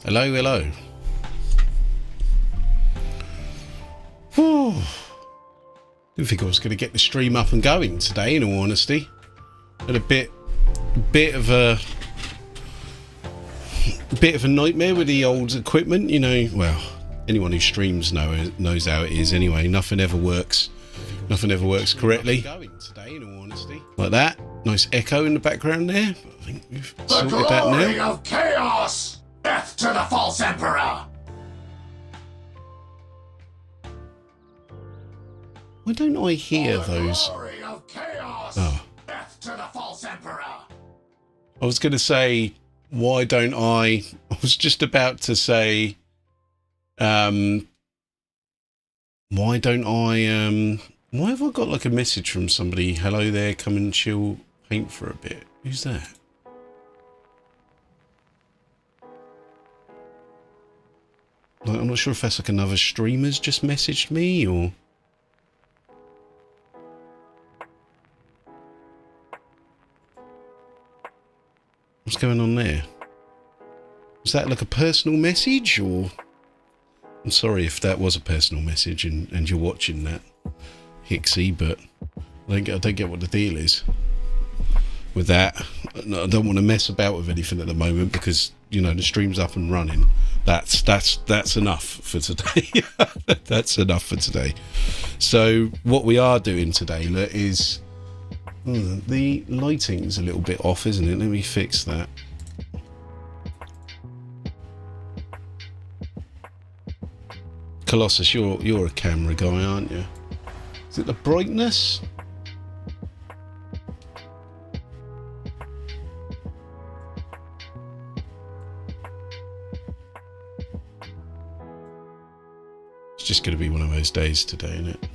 Hello, hello. Whew. Didn't think I was going to get the stream up and going today, in all honesty. Had a bit of a nightmare with the old equipment, you know. Well, anyone who streams knows how it is anyway. Nothing ever works correctly. Like that. Nice echo in the background there. I think we've sorted that now. The glory of chaos! Death to the false emperor! Why don't I hear those? Glory of chaos! Oh. Death to the false emperor! I was going to say, why don't I was just about to say, why don't I, why have I got like a message from somebody? Hello there, come and chill, paint for a bit. Who's that? Like, I'm not sure if that's like another streamer's just messaged me or... What's going on there? Was that like a personal message or... I'm sorry if that was a personal message and you're watching that, Hixie, but I don't get what the deal is with that. I don't want to mess about with anything at the moment because, you know, the stream's up and running. That's enough for today. That's enough for today. So what we are doing today is... the lighting's a little bit off, isn't it? Let me fix that. Colossus, you're a camera guy, aren't you? Is it the brightness? It's just going to be one of those days today, isn't it?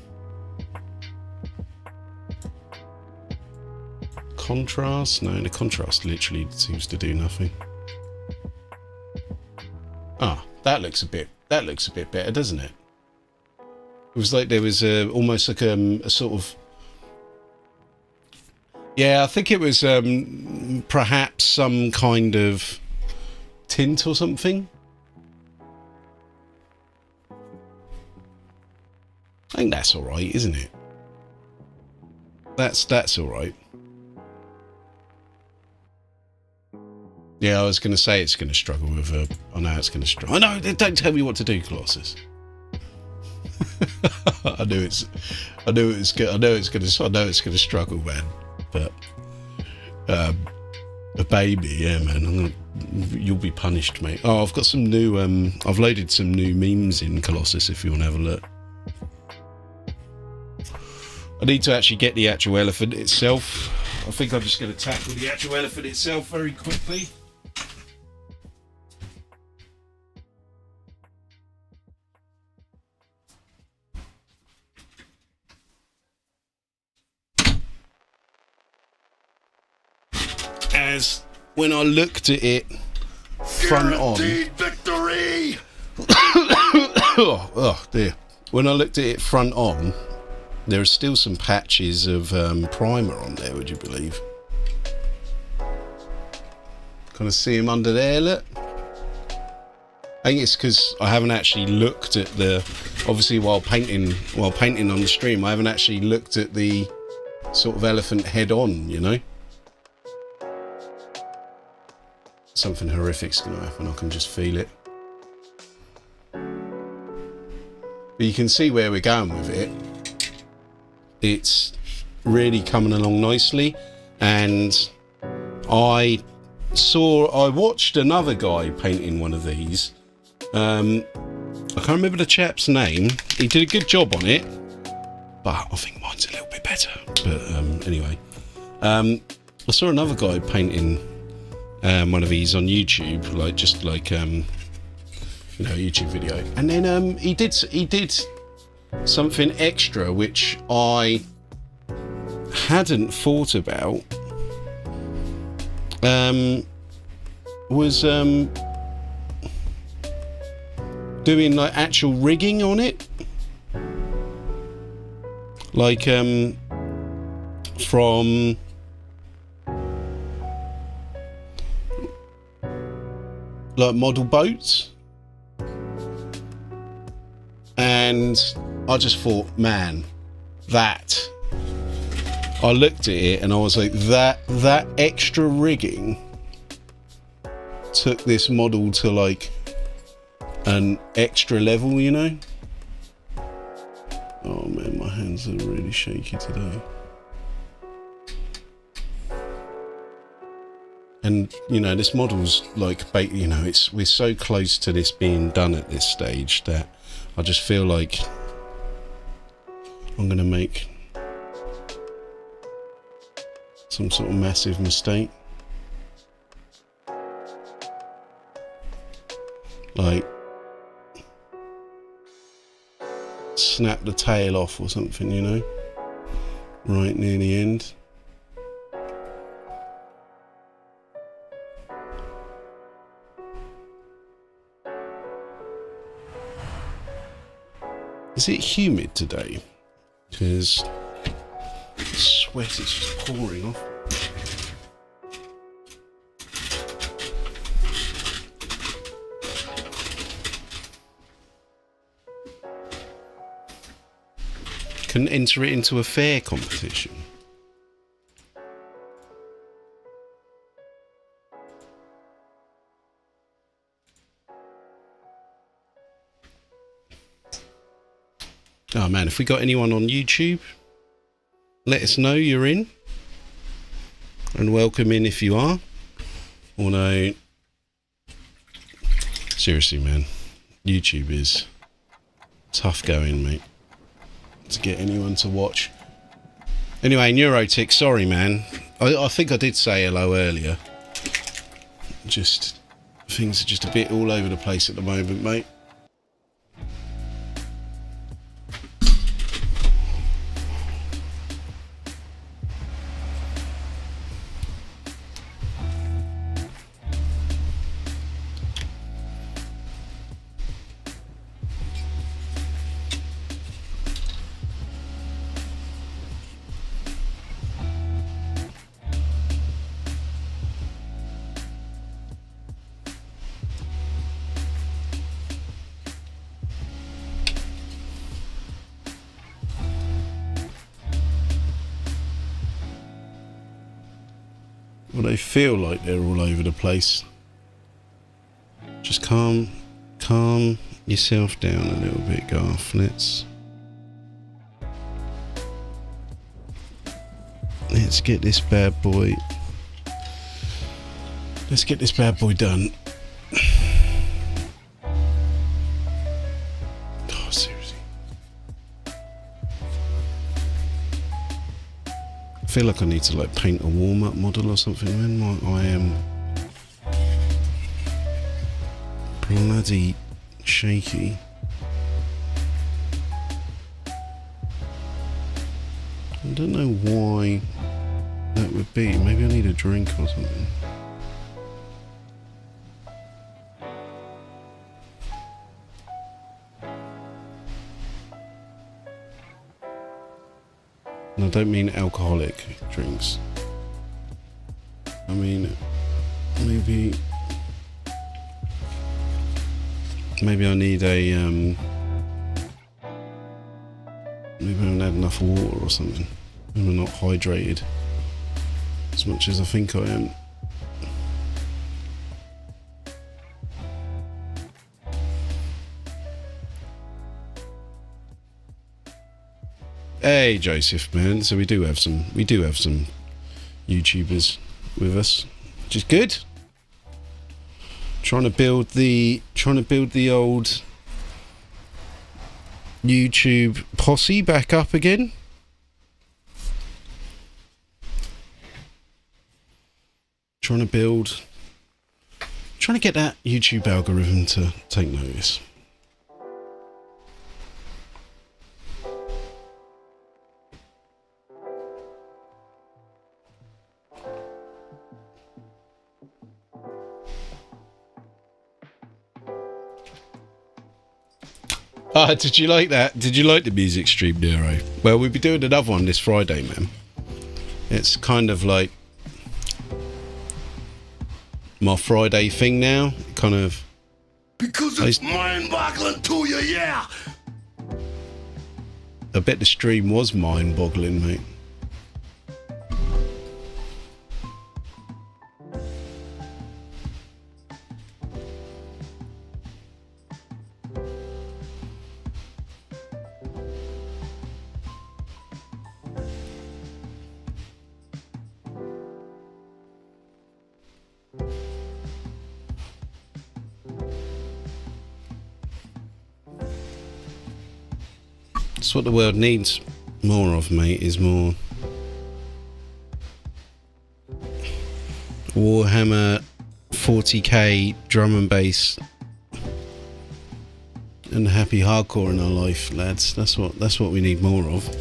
Contrast? No, the contrast literally seems to do nothing. Ah, that looks a bit better, doesn't it? It was like there was almost like a sort of... Yeah, I think it was perhaps some kind of tint or something. I think that's all right, isn't it? That's all right. Yeah, I was going to say it's going to struggle with a... I know it's going to struggle. I know, don't tell me what to do, Colossus. I know it's going to struggle, man. But a baby, yeah, man. You'll be punished, mate. Oh, I've got some new. I've loaded some new memes in Colossus. If you want to have a look. I need to actually get the actual elephant itself. I think I'm just going to tackle the actual elephant itself very quickly. As when I looked at it front on... victory! oh dear. When I looked at it front on, there are still some patches of primer on there, would you believe? Kind of see them under there, look. I think it's because I haven't actually looked at the... Obviously, while painting on the stream, I haven't actually looked at the sort of elephant head on, you know? Something horrific's going to happen, I can just feel it. But you can see where we're going with it. It's really coming along nicely, and I watched another guy painting one of these. I can't remember the chap's name. He did a good job on it, but I think mine's a little bit better. But anyway, I saw another guy painting one of these on YouTube, just like you know, a YouTube video, and then he did something extra which I hadn't thought about. Was doing like actual rigging on it, like from like model boats, and I just thought, man, that. I looked at it and I was like, that extra rigging took this model to like an extra level, you know? Oh man, my hands are really shaky today. And you know, this model's like, you know, we're so close to this being done at this stage that I just feel like I'm gonna make some sort of massive mistake. Like snap the tail off or something, you know, right near the end. Is it humid today? Because the sweat is just pouring off. Can enter it into a fair competition. Oh man, if we got anyone on YouTube, let us know you're in. And welcome in if you are. Although, seriously man, YouTube is tough going, mate, to get anyone to watch. Anyway, Neurotic, sorry man. I think I did say hello earlier. Just, things are just a bit all over the place at the moment, mate. Well, they feel like they're all over the place. Just calm yourself down a little bit, Garth. Let's get this bad boy. Let's get this bad boy done. Oh, seriously. I feel like I need to like paint a warm-up model or something, man. I am bloody shaky. I don't know why that would be. Maybe I need a drink or something. And I don't mean alcoholic drinks. I mean, maybe I need a, maybe I haven't had enough water or something. Maybe I'm not hydrated as much as I think I am. Hey Joseph, man. So we do have some YouTubers with us, which is good. Trying to build the old YouTube posse back up again. Trying to get that YouTube algorithm to take notice. Ah, did you like that? Did you like the music stream, Nero? Well, we'll be doing another one this Friday, man. It's kind of like my Friday thing now. Kind of. Because it's mind-boggling to you, yeah. I bet the stream was mind-boggling, mate. That's what the world needs more of, mate, is more Warhammer 40k drum and bass and happy hardcore in our life, lads. That's what we need more of.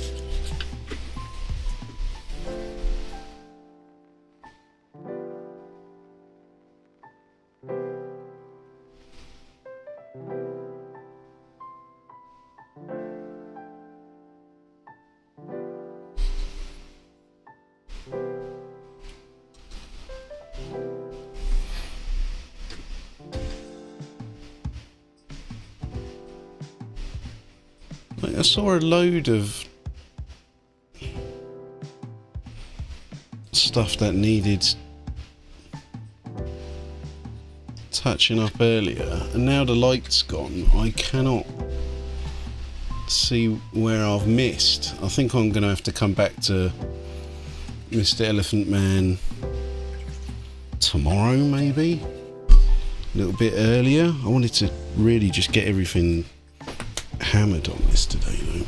I saw a load of stuff that needed touching up earlier, and now the light's gone. I cannot see where I've missed. I think I'm going to have to come back to Mr. Elephant Man tomorrow, maybe a little bit earlier. I wanted to really just get everything hammered on this today, though.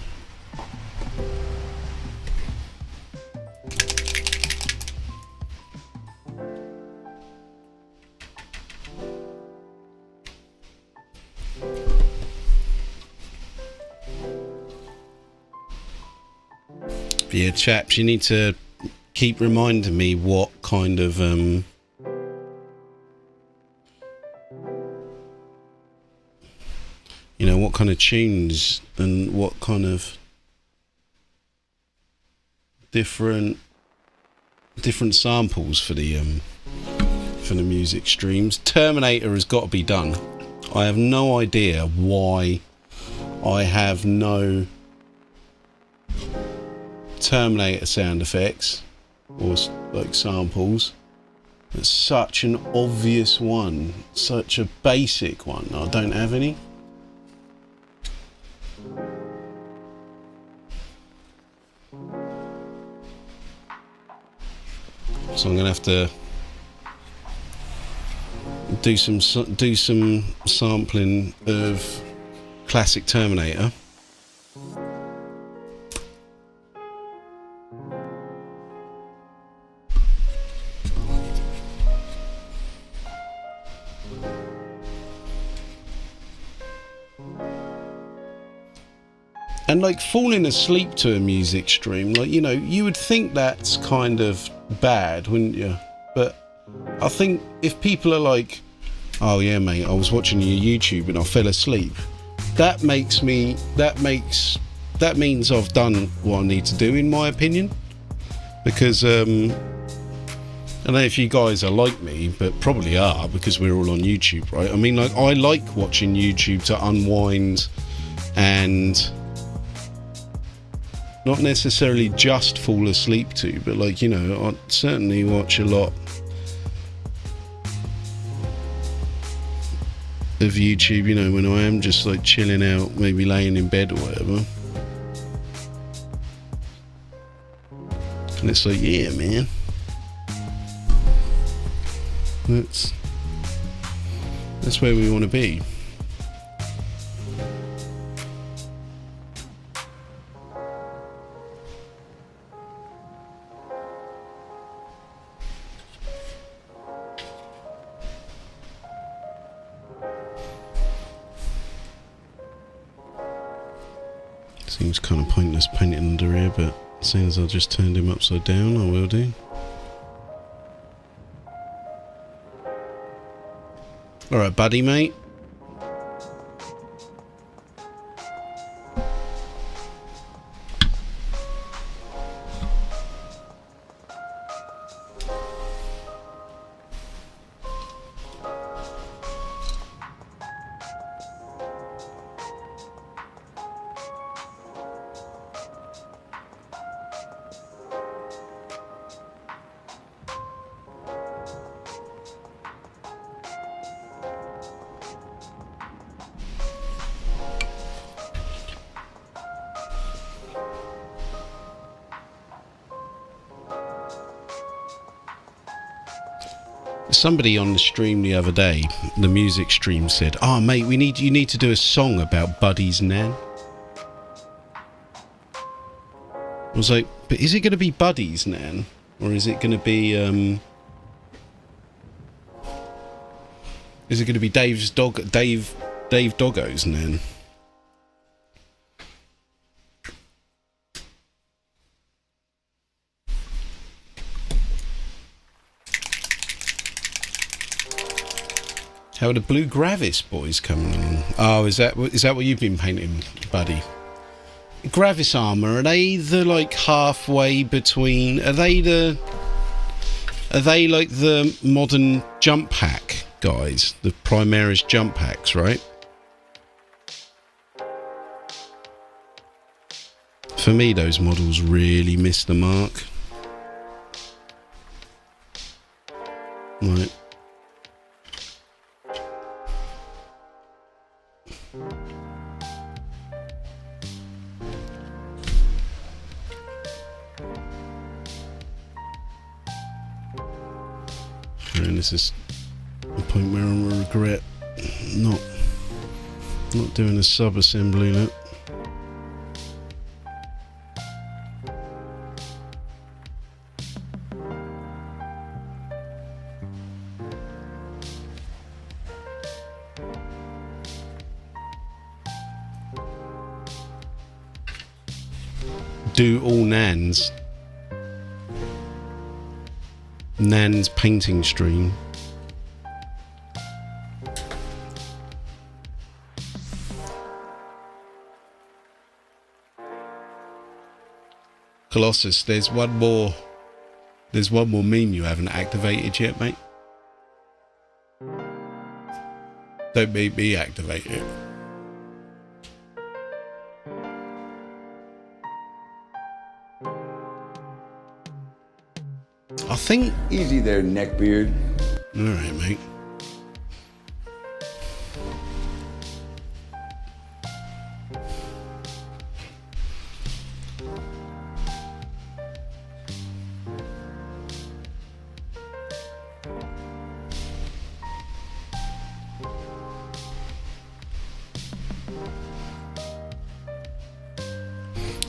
But yeah, chaps, you need to keep reminding me what kind of you know, what kind of tunes and what kind of different samples for the music streams. Terminator has got to be done. I have no idea why I have no Terminator sound effects or like samples. It's such an obvious one, such a basic one. I don't have any. So I'm gonna have to do some sampling of classic Terminator. And like falling asleep to a music stream, like, you know, you would think that's kind of bad, wouldn't you? But I think if people are like, oh yeah mate, I was watching your YouTube and I fell asleep, that means I've done what I need to do, in my opinion. Because I don't know if you guys are like me, but probably are, because we're all on YouTube, right? I mean, like, I like watching YouTube to unwind and not necessarily just fall asleep to, but like, you know, I certainly watch a lot of YouTube, you know, when I am just like chilling out, maybe laying in bed or whatever. And it's like, yeah, man, that's where we want to be. Seems kind of pointless painting under here, but seeing as I just turned him upside down, I will do. Alright, buddy, mate. somebody on the stream the other day, the music stream, said, "Oh mate, you need to do a song about Buddy's nan." I was like, but is it going to be Buddy's nan, or is it going to be Dave Doggo's nan? How are the blue Gravis boys coming along? Oh, is that what you've been painting, Buddy? Gravis armor, are they the like halfway between? Are they like the modern jump pack guys, the Primaris jump packs, right? For me, those models really miss the mark. Right. And this is the point where I regret not doing a sub-assembly look. Do all Nan's painting stream. Colossus, there's one more meme you haven't activated yet, mate. Don't make me activate it. I think... Easy there, Neckbeard. Alright, mate.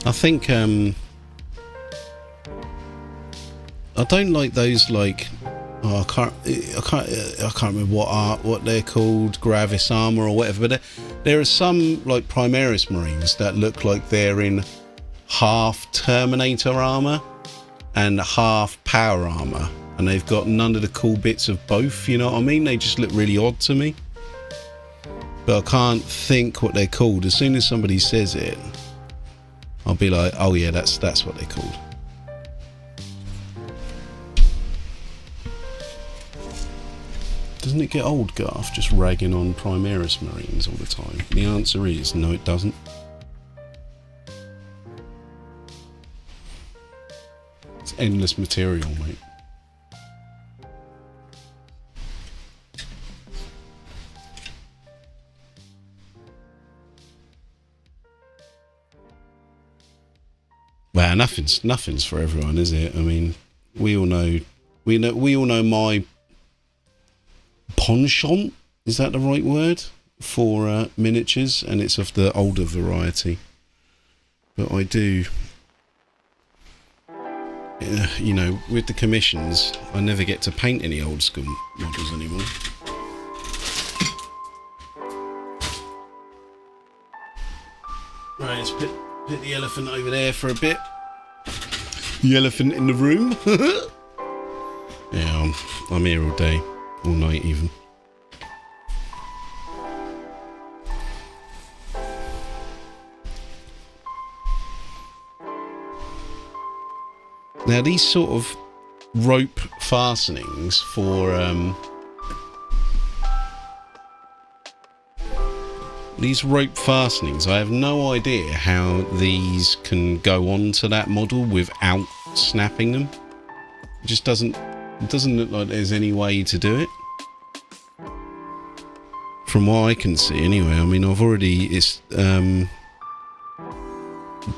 I think, I don't like those, like, oh, I can't remember what they're called, Gravis armor or whatever, but there are some like Primaris Marines that look like they're in half Terminator armor and half power armor, and they've got none of the cool bits of both, you know what I mean? They just look really odd to me, but I can't think what they're called. As soon as somebody says it, I'll be like, oh yeah, that's what they're called. Doesn't it get old, Garth, just ragging on Primaris Marines all the time? The answer is no, it doesn't. It's endless material, mate. Well, nothing's for everyone, is it? I mean, we all know my penchant, is that the right word, for miniatures, and it's of the older variety. But I do, you know, with the commissions, I never get to paint any old school models anymore. Right, let's put the elephant over there for a bit. The elephant in the room. Yeah, I'm here all day. All night even. Now these sort of rope fastenings for I have no idea how these can go onto that model without snapping them. It just doesn't look like there's any way to do it. From what I can see anyway. I mean, I've already, it's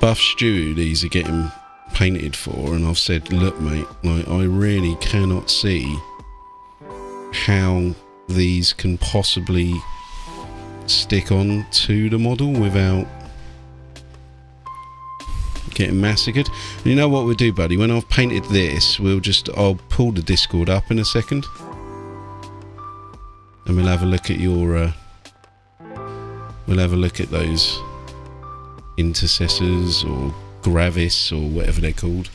Buff Stew these are getting painted for, and I've said, look mate, like I really cannot see how these can possibly stick on to the model without getting massacred. And you know what we'll do, buddy? When I've painted this, I'll pull the Discord up in a second, and we'll have a look at your we'll have a look at those intercessors or gravis or whatever they're called.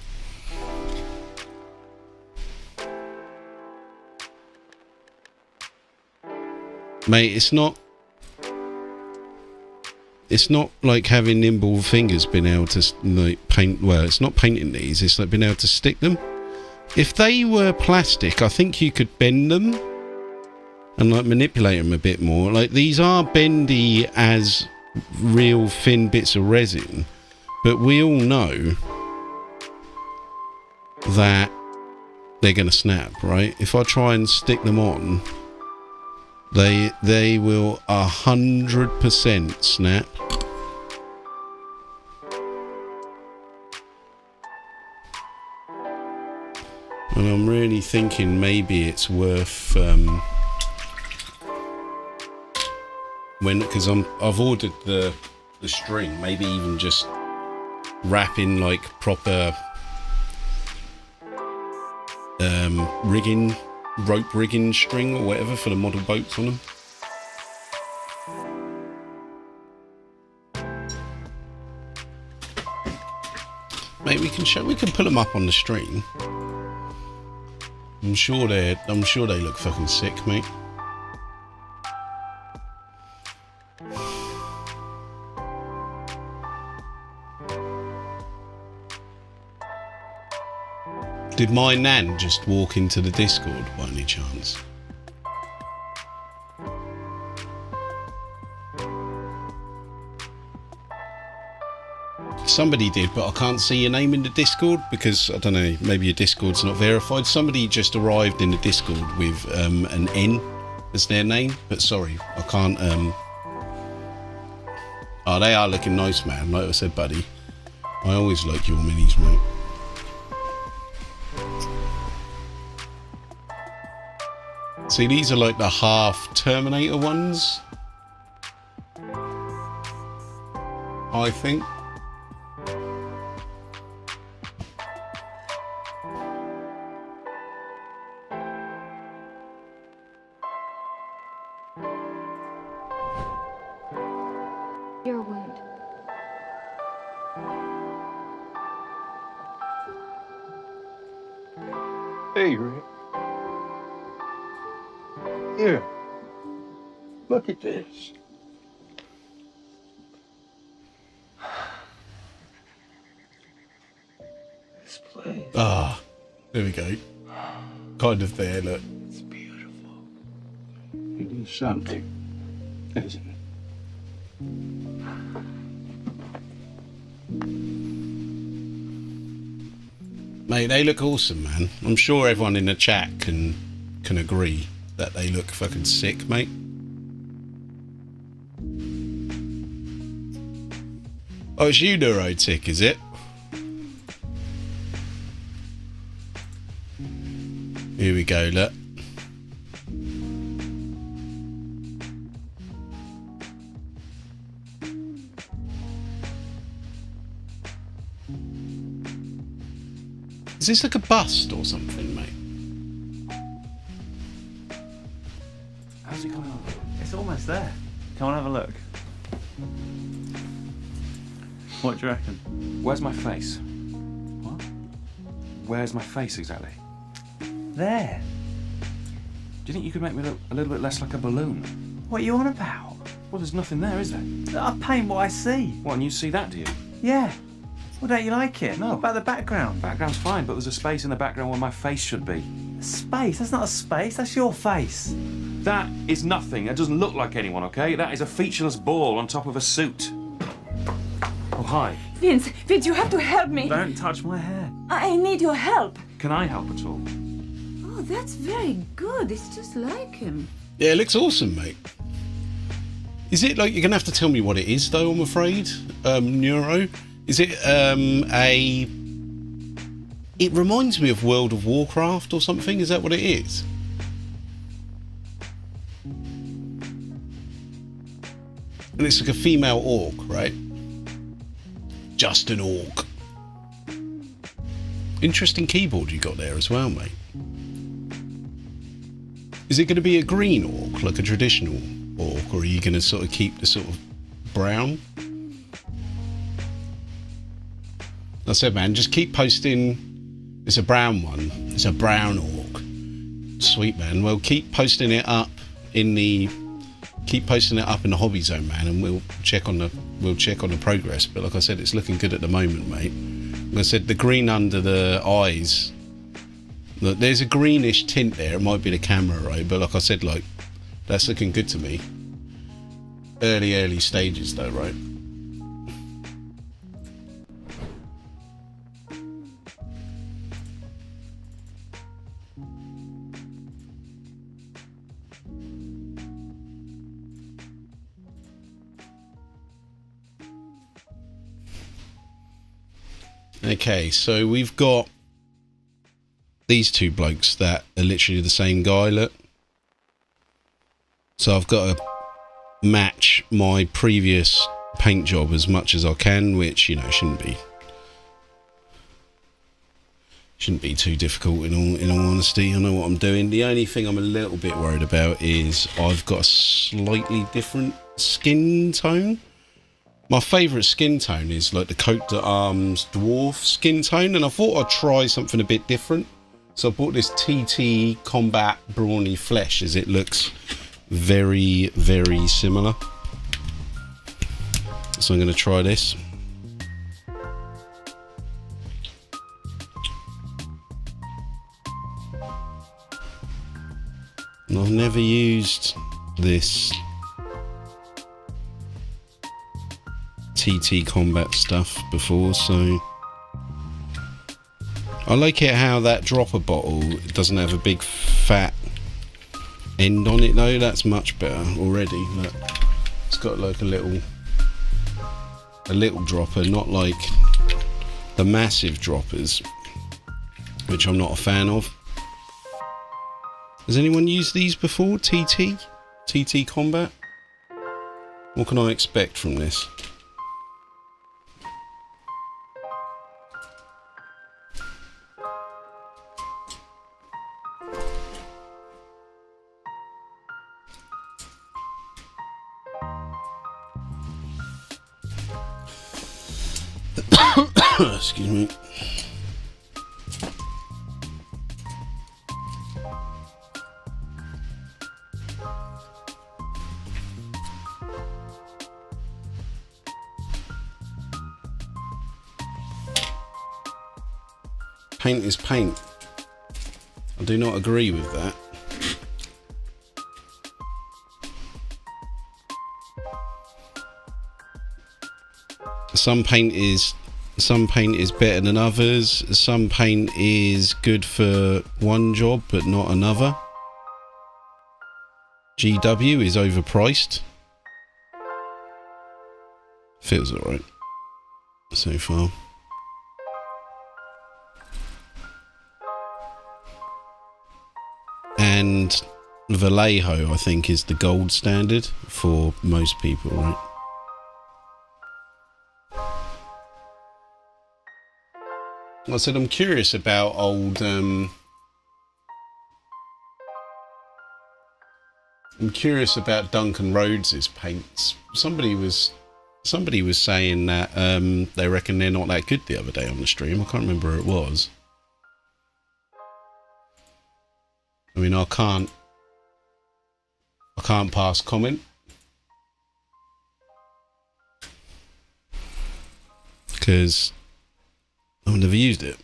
Mate, it's not like having nimble fingers being able to like paint. Well, it's not painting these, it's like being able to stick them. If they were plastic, I think you could bend them and like manipulate them a bit more. Like, these are bendy as real thin bits of resin, but we all know that they're going to snap, right? If I try and stick them on, they will 100% snap. And I'm really thinking maybe it's worth because I've ordered the string, maybe even just wrap in like proper rope rigging string or whatever for the model boats on them. Mate, we can put them up on the stream. I'm sure they look fucking sick, mate. Did my nan just walk into the Discord by any chance? Somebody did, but I can't see your name in the Discord because, I don't know, maybe your Discord's not verified. Somebody just arrived in the Discord with an N as their name, but sorry, I can't... Oh, they are looking nice, man. Like I said, buddy, I always like your minis, mate. See, these are like the half Terminator ones, I think. Your wound. Hey, Rick. Here. Look at this. This place. Ah, there we go. Kind of there, look. It's beautiful. It is something, isn't it? Mate, they look awesome, man. I'm sure everyone in the chat can agree that they look fucking sick, mate. Oh, it's you, Neurotic, is it? Here we go, look. Is this like a bust or something, mate? How's it coming on? It's almost there. Come on, have a look. What do you reckon? Where's my face? What? Where's my face exactly? There. Do you think you could make me look a little bit less like a balloon? What are you on about? Well, there's nothing there, is there? I paint what I see. What, and you see that, do you? Yeah. Well, don't you like it? No. What about the background? Background's fine, but there's a space in the background where my face should be. Space? That's not a space. That's your face. That is nothing. That doesn't look like anyone, okay? That is a featureless ball on top of a suit. Oh, hi. Vince, you have to help me. Don't touch my hair. I need your help. Can I help at all? Oh, that's very good. It's just like him. Yeah, it looks awesome, mate. Is it like, you're gonna have to tell me what it is, though, I'm afraid, Neuro? Is it it reminds me of World of Warcraft or something? Is that what it is? And it's like a female orc, right? Just an orc. Interesting keyboard you got there as well, mate. Is it going to be a green orc, like a traditional orc, or are you going to sort of keep the sort of brown? I said, man, just keep posting. It's a brown one. It's a brown orc. Sweet, man. Well, keep posting it up in the hobby zone, man, and we'll check on the progress. But like I said, it's looking good at the moment, mate. Like I said, the green under the eyes. Look, there's a greenish tint there. It might be the camera, right? But like I said, like, that's looking good to me. Early stages, though, right? Okay, so we've got these two blokes that are literally the same guy, look. So I've got to match my previous paint job as much as I can, which, you know, shouldn't be too difficult in all honesty. I know what I'm doing. The only thing I'm a little bit worried about is I've got a slightly different skin tone. My favourite skin tone is like the coat d'arms dwarf skin tone, and I thought I'd try something a bit different. So I bought this TT Combat Brawny Flesh, as it looks very, very similar. So I'm going to try this. And I've never used this TT Combat stuff before, so I like it how that dropper bottle doesn't have a big fat end on it though. That's much better already. Look, it's got like a little dropper, not like the massive droppers, which I'm not a fan of. Has anyone used these before? TT Combat? What can I expect from this? Excuse me. Paint is paint. I do not agree with that. Some paint is better than others. Some paint is good for one job but not another. GW is overpriced. Feels alright so far. And Vallejo, I think, is the gold standard for most people, right? I said I'm curious about old. I'm curious about Duncan Rhodes's paints. Somebody was saying that they reckon they're not that good the other day on the stream. I can't remember who it was. I mean, I can't pass comment because I've never used it.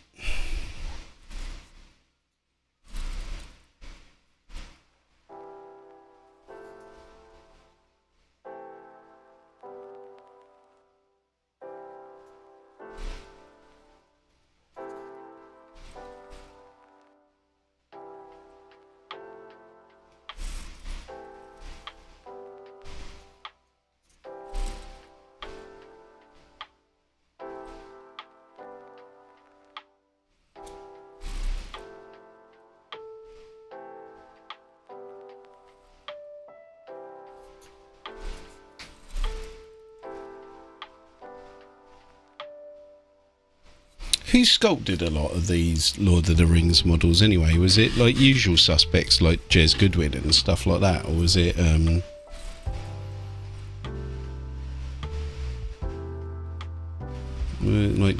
Who sculpted a lot of these Lord of the Rings models anyway? Was it like usual suspects like Jez Goodwin and stuff like that, or was it like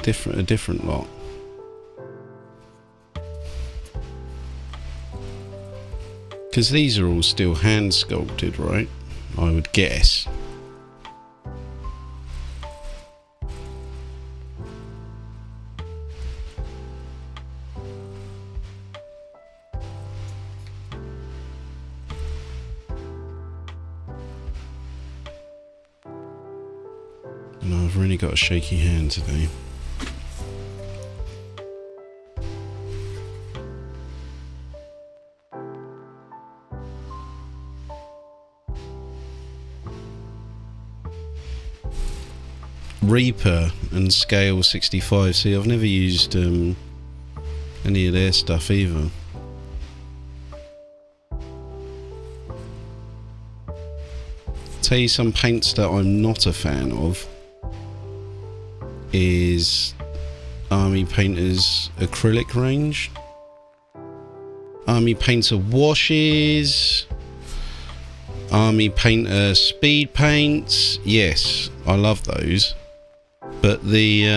a different lot? Because these are all still hand sculpted, right? I would guess. And I've really got a shaky hand today. Reaper and Scale 65. See, I've never used any of their stuff either. Tell you some paints that I'm not a fan of is Army Painter's acrylic range, Army Painter washes, Army Painter speed paints. Yes, I love those. But the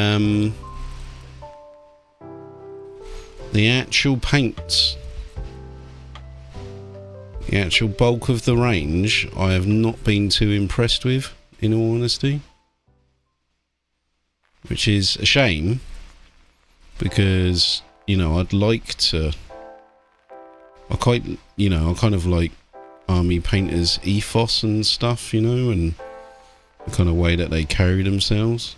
actual paints, the actual bulk of the range, I have not been too impressed with, in all honesty. Which is a shame, because, you know, I'd like to... I kind of like Army Painter's ethos and stuff, you know, and the kind of way that they carry themselves.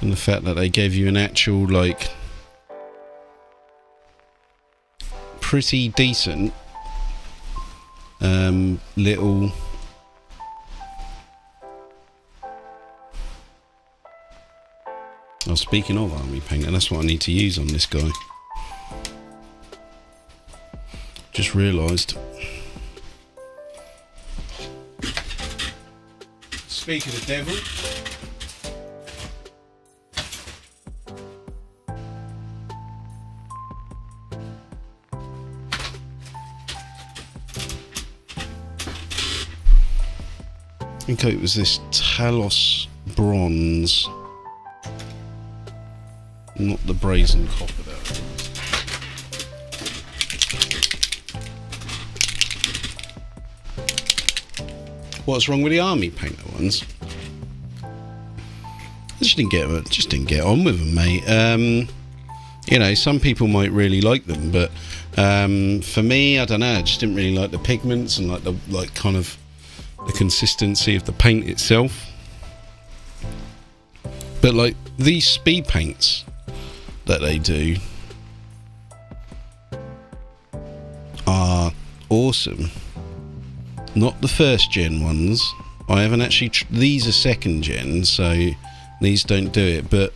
And the fact that they gave you an actual, like, pretty decent little speaking of Army Painter, that's what I need to use on this guy. Just realised. Speak of the devil. I think it was this Talos bronze, not the brazen copper that it was. What's wrong with the Army Painter ones? I just didn't get on with them, mate. You know, some people might really like them, but for me, I don't know. I just didn't really like the pigments and like kind of the consistency of the paint itself. But like these speed paints that they do are awesome. Not the first gen ones. I haven't actually these are second gen, so these don't do it, but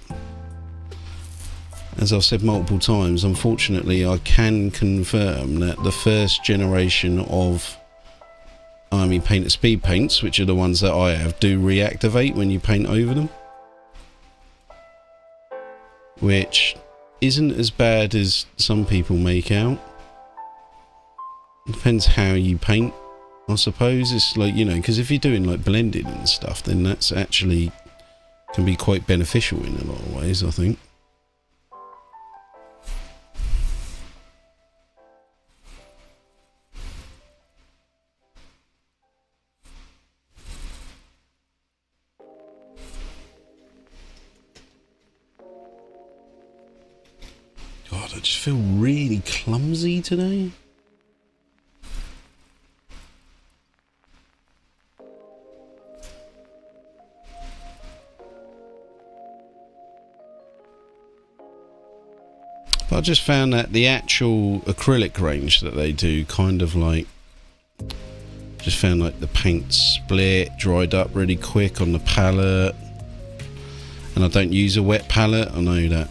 as I've said multiple times, unfortunately I can confirm that the first generation of Army Painter speed paints, which are the ones that I have, do reactivate when you paint over them, which isn't as bad as some people make out. It depends how you paint, I suppose. It's like, you know, because if you're doing like blending and stuff, then that's actually can be quite beneficial in a lot of ways, I think. God, I just feel really clumsy today. But I just found that the actual acrylic range that they do kind of like, just found like the paint split, dried up really quick on the palette. And I don't use a wet palette, I know that.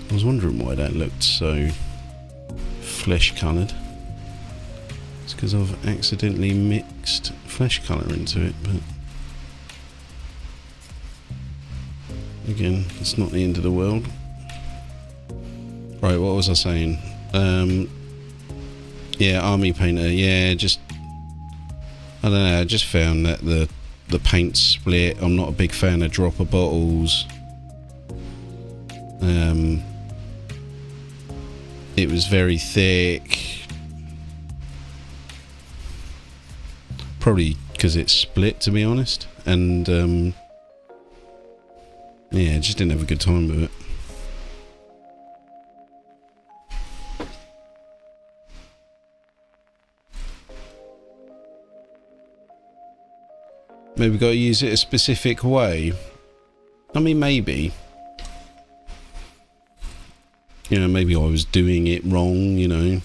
I was wondering why that looked so flesh coloured. It's because I've accidentally mixed flesh colour into it, but again, it's not the end of the world. Right, what was I saying? Yeah, army painter. Yeah, just I don't know. I just found that the paint split. I'm not a big fan of dropper bottles. It was very thick. Probably because it's split, to be honest. And yeah, just didn't have a good time with it. Maybe got to use it a specific way. I mean, maybe. You know, maybe I was doing it wrong, you know.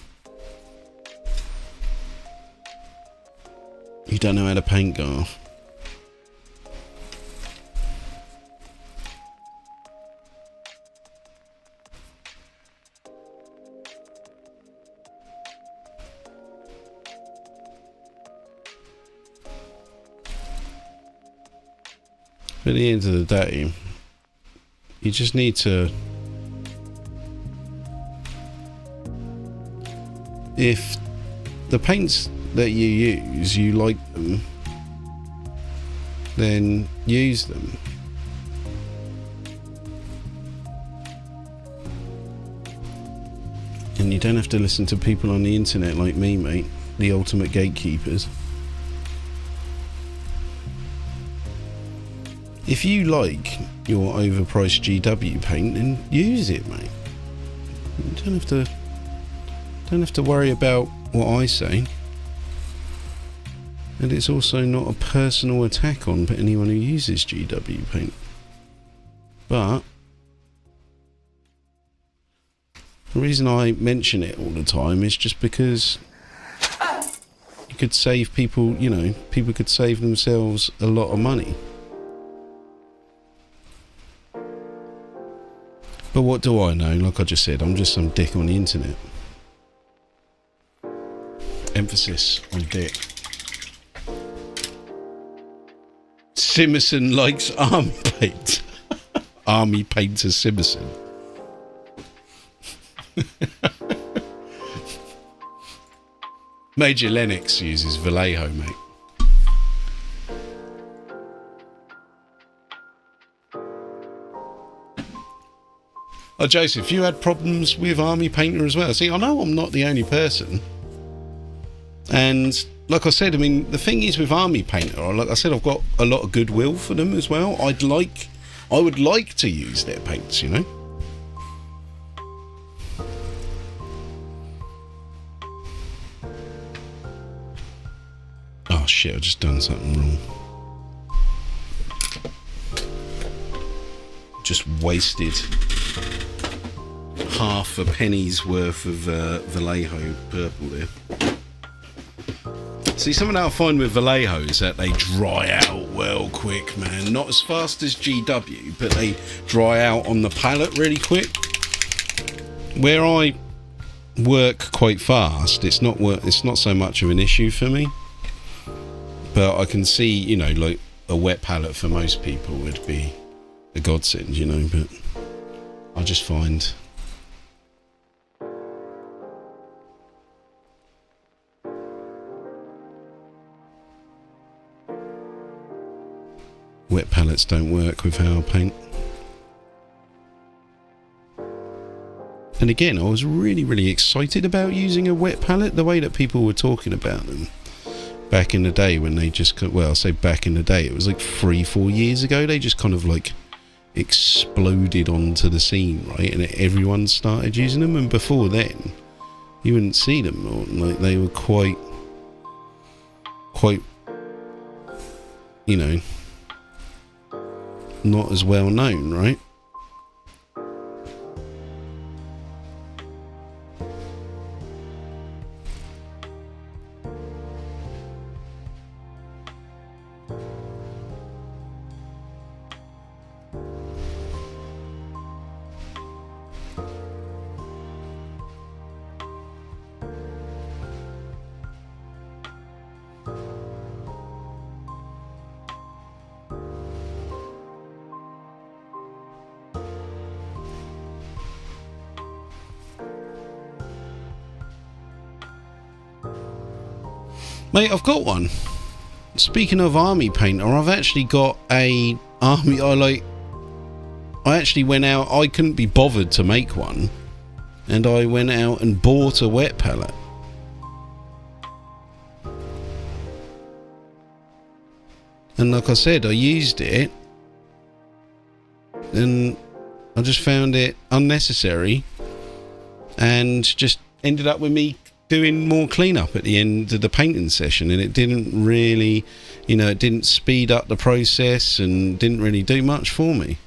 You don't know how to paint, Garth. At the end of the day, you just need to... If the paints that you use, you like them, then use them. And you don't have to listen to people on the internet like me, mate, the ultimate gatekeepers. If you like your overpriced GW paint, then use it, mate. You don't have to worry about what I say. And it's also not a personal attack on anyone who uses GW paint. But the reason I mention it all the time is just because you could save people, you know, people could save themselves a lot of money. But what do I know? Like I just said, I'm just some dick on the internet. Emphasis on dick. Simerson likes army paint. Army painter Simerson. Major Lennox uses Vallejo, mate. Oh, Joseph, you had problems with army painter as well. See, I know I'm not the only person. And like I said, I mean, the thing is with army painter, like I said, I've got a lot of goodwill for them as well. I would like to use their paints, you know. Oh shit, I've just done something wrong. Just wasted half a penny's worth of Vallejo purple there. See, something that I find with Vallejo is that they dry out well quick, man. Not as fast as GW, but they dry out on the palette really quick. Where I work quite fast, it's not so much of an issue for me. But I can see, you know, like a wet palette for most people would be a godsend, you know, but I just find wet palettes don't work with how I paint. And again, I was really excited about using a wet palette, the way that people were talking about them back in the day when they just, well, I'll say back in the day, it was like 3-4 years ago, they just kind of like exploded onto the scene, right? And everyone started using them, and before then you wouldn't see them, or like they were quite, you know, not as well known, right? Mate, I've got one. Speaking of army painter, I've actually got a army. I actually went out. I couldn't be bothered to make one, and I went out and bought a wet palette. And like I said, I used it, and I just found it unnecessary, and just ended up with me doing more cleanup at the end of the painting session, and it didn't really, you know, it didn't speed up the process and didn't really do much for me.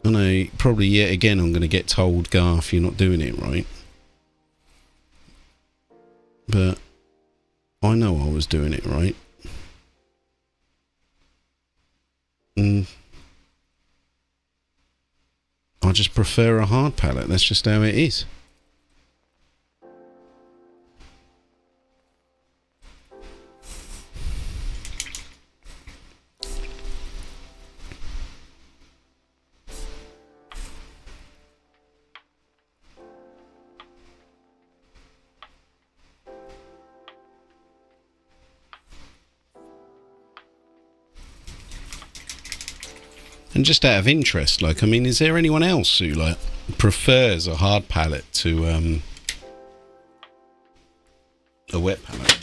I know, probably yet again I'm going to get told, Garth, you're not doing it right. But I know I was doing it right. And I just prefer a hard palette. That's just how it is. And just out of interest, like, I mean, is there anyone else who, like, prefers a hard palette to a wet palette?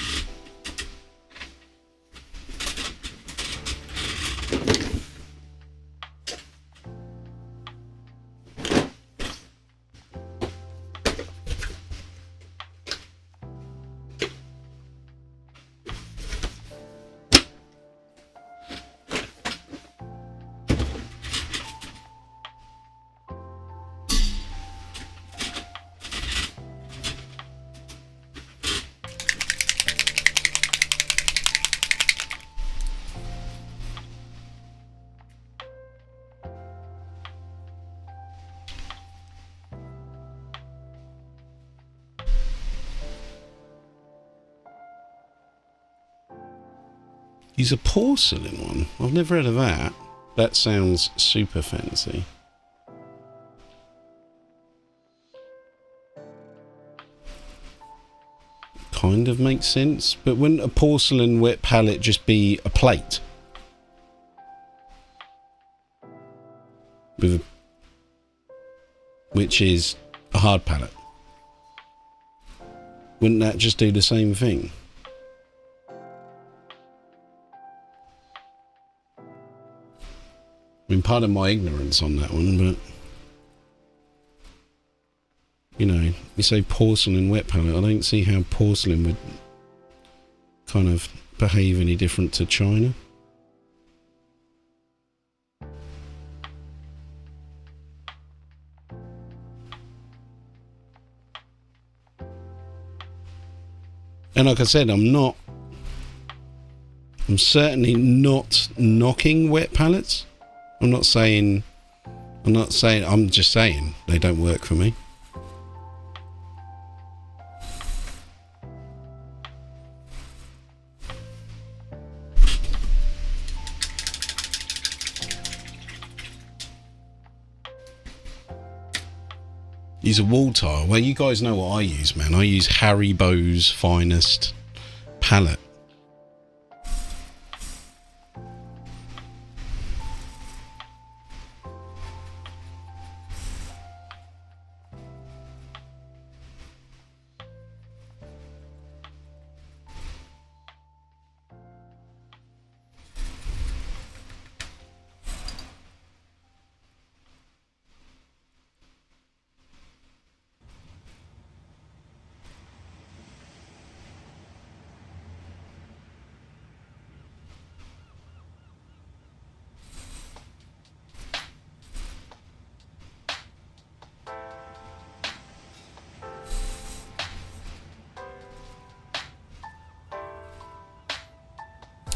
Use a porcelain one. I've never heard of that. That sounds super fancy. Kind of makes sense, but wouldn't a porcelain wet palette just be a plate? With which is a hard palette. Wouldn't that just do the same thing? I mean, pardon my ignorance on that one, but, you know, you say porcelain wet palette, I don't see how porcelain would kind of behave any different to China. And like I said, I'm certainly not knocking wet palettes. I'm just saying they don't work for me. Use a wall tile. Well, you guys know what I use, man. I use Haribo's Finest palette.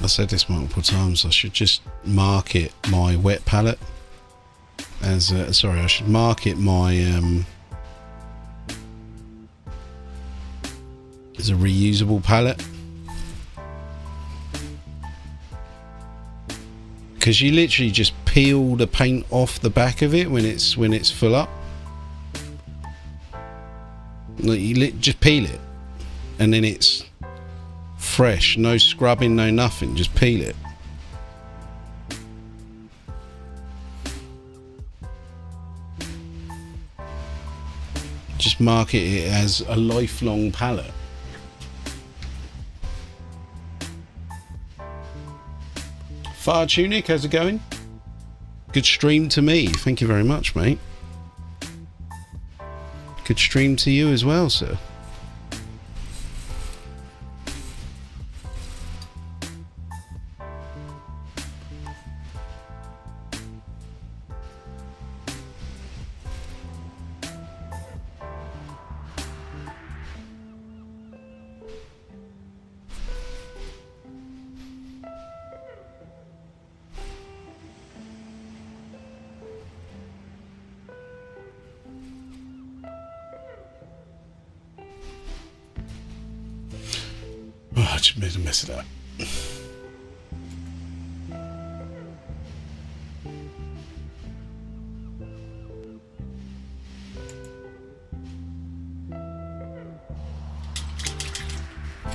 I said this multiple times, I should just market my wet palette as I should market my as a reusable palette, because you literally just peel the paint off the back of it when it's full up. Like, you just peel it, and then it's fresh, no scrubbing, no nothing, just peel it. Just market it as a lifelong palette. Fire Tunic, how's it going? Good stream to me. Thank you very much, mate. Good stream to you as well, sir. Oh, I just made a mess of that.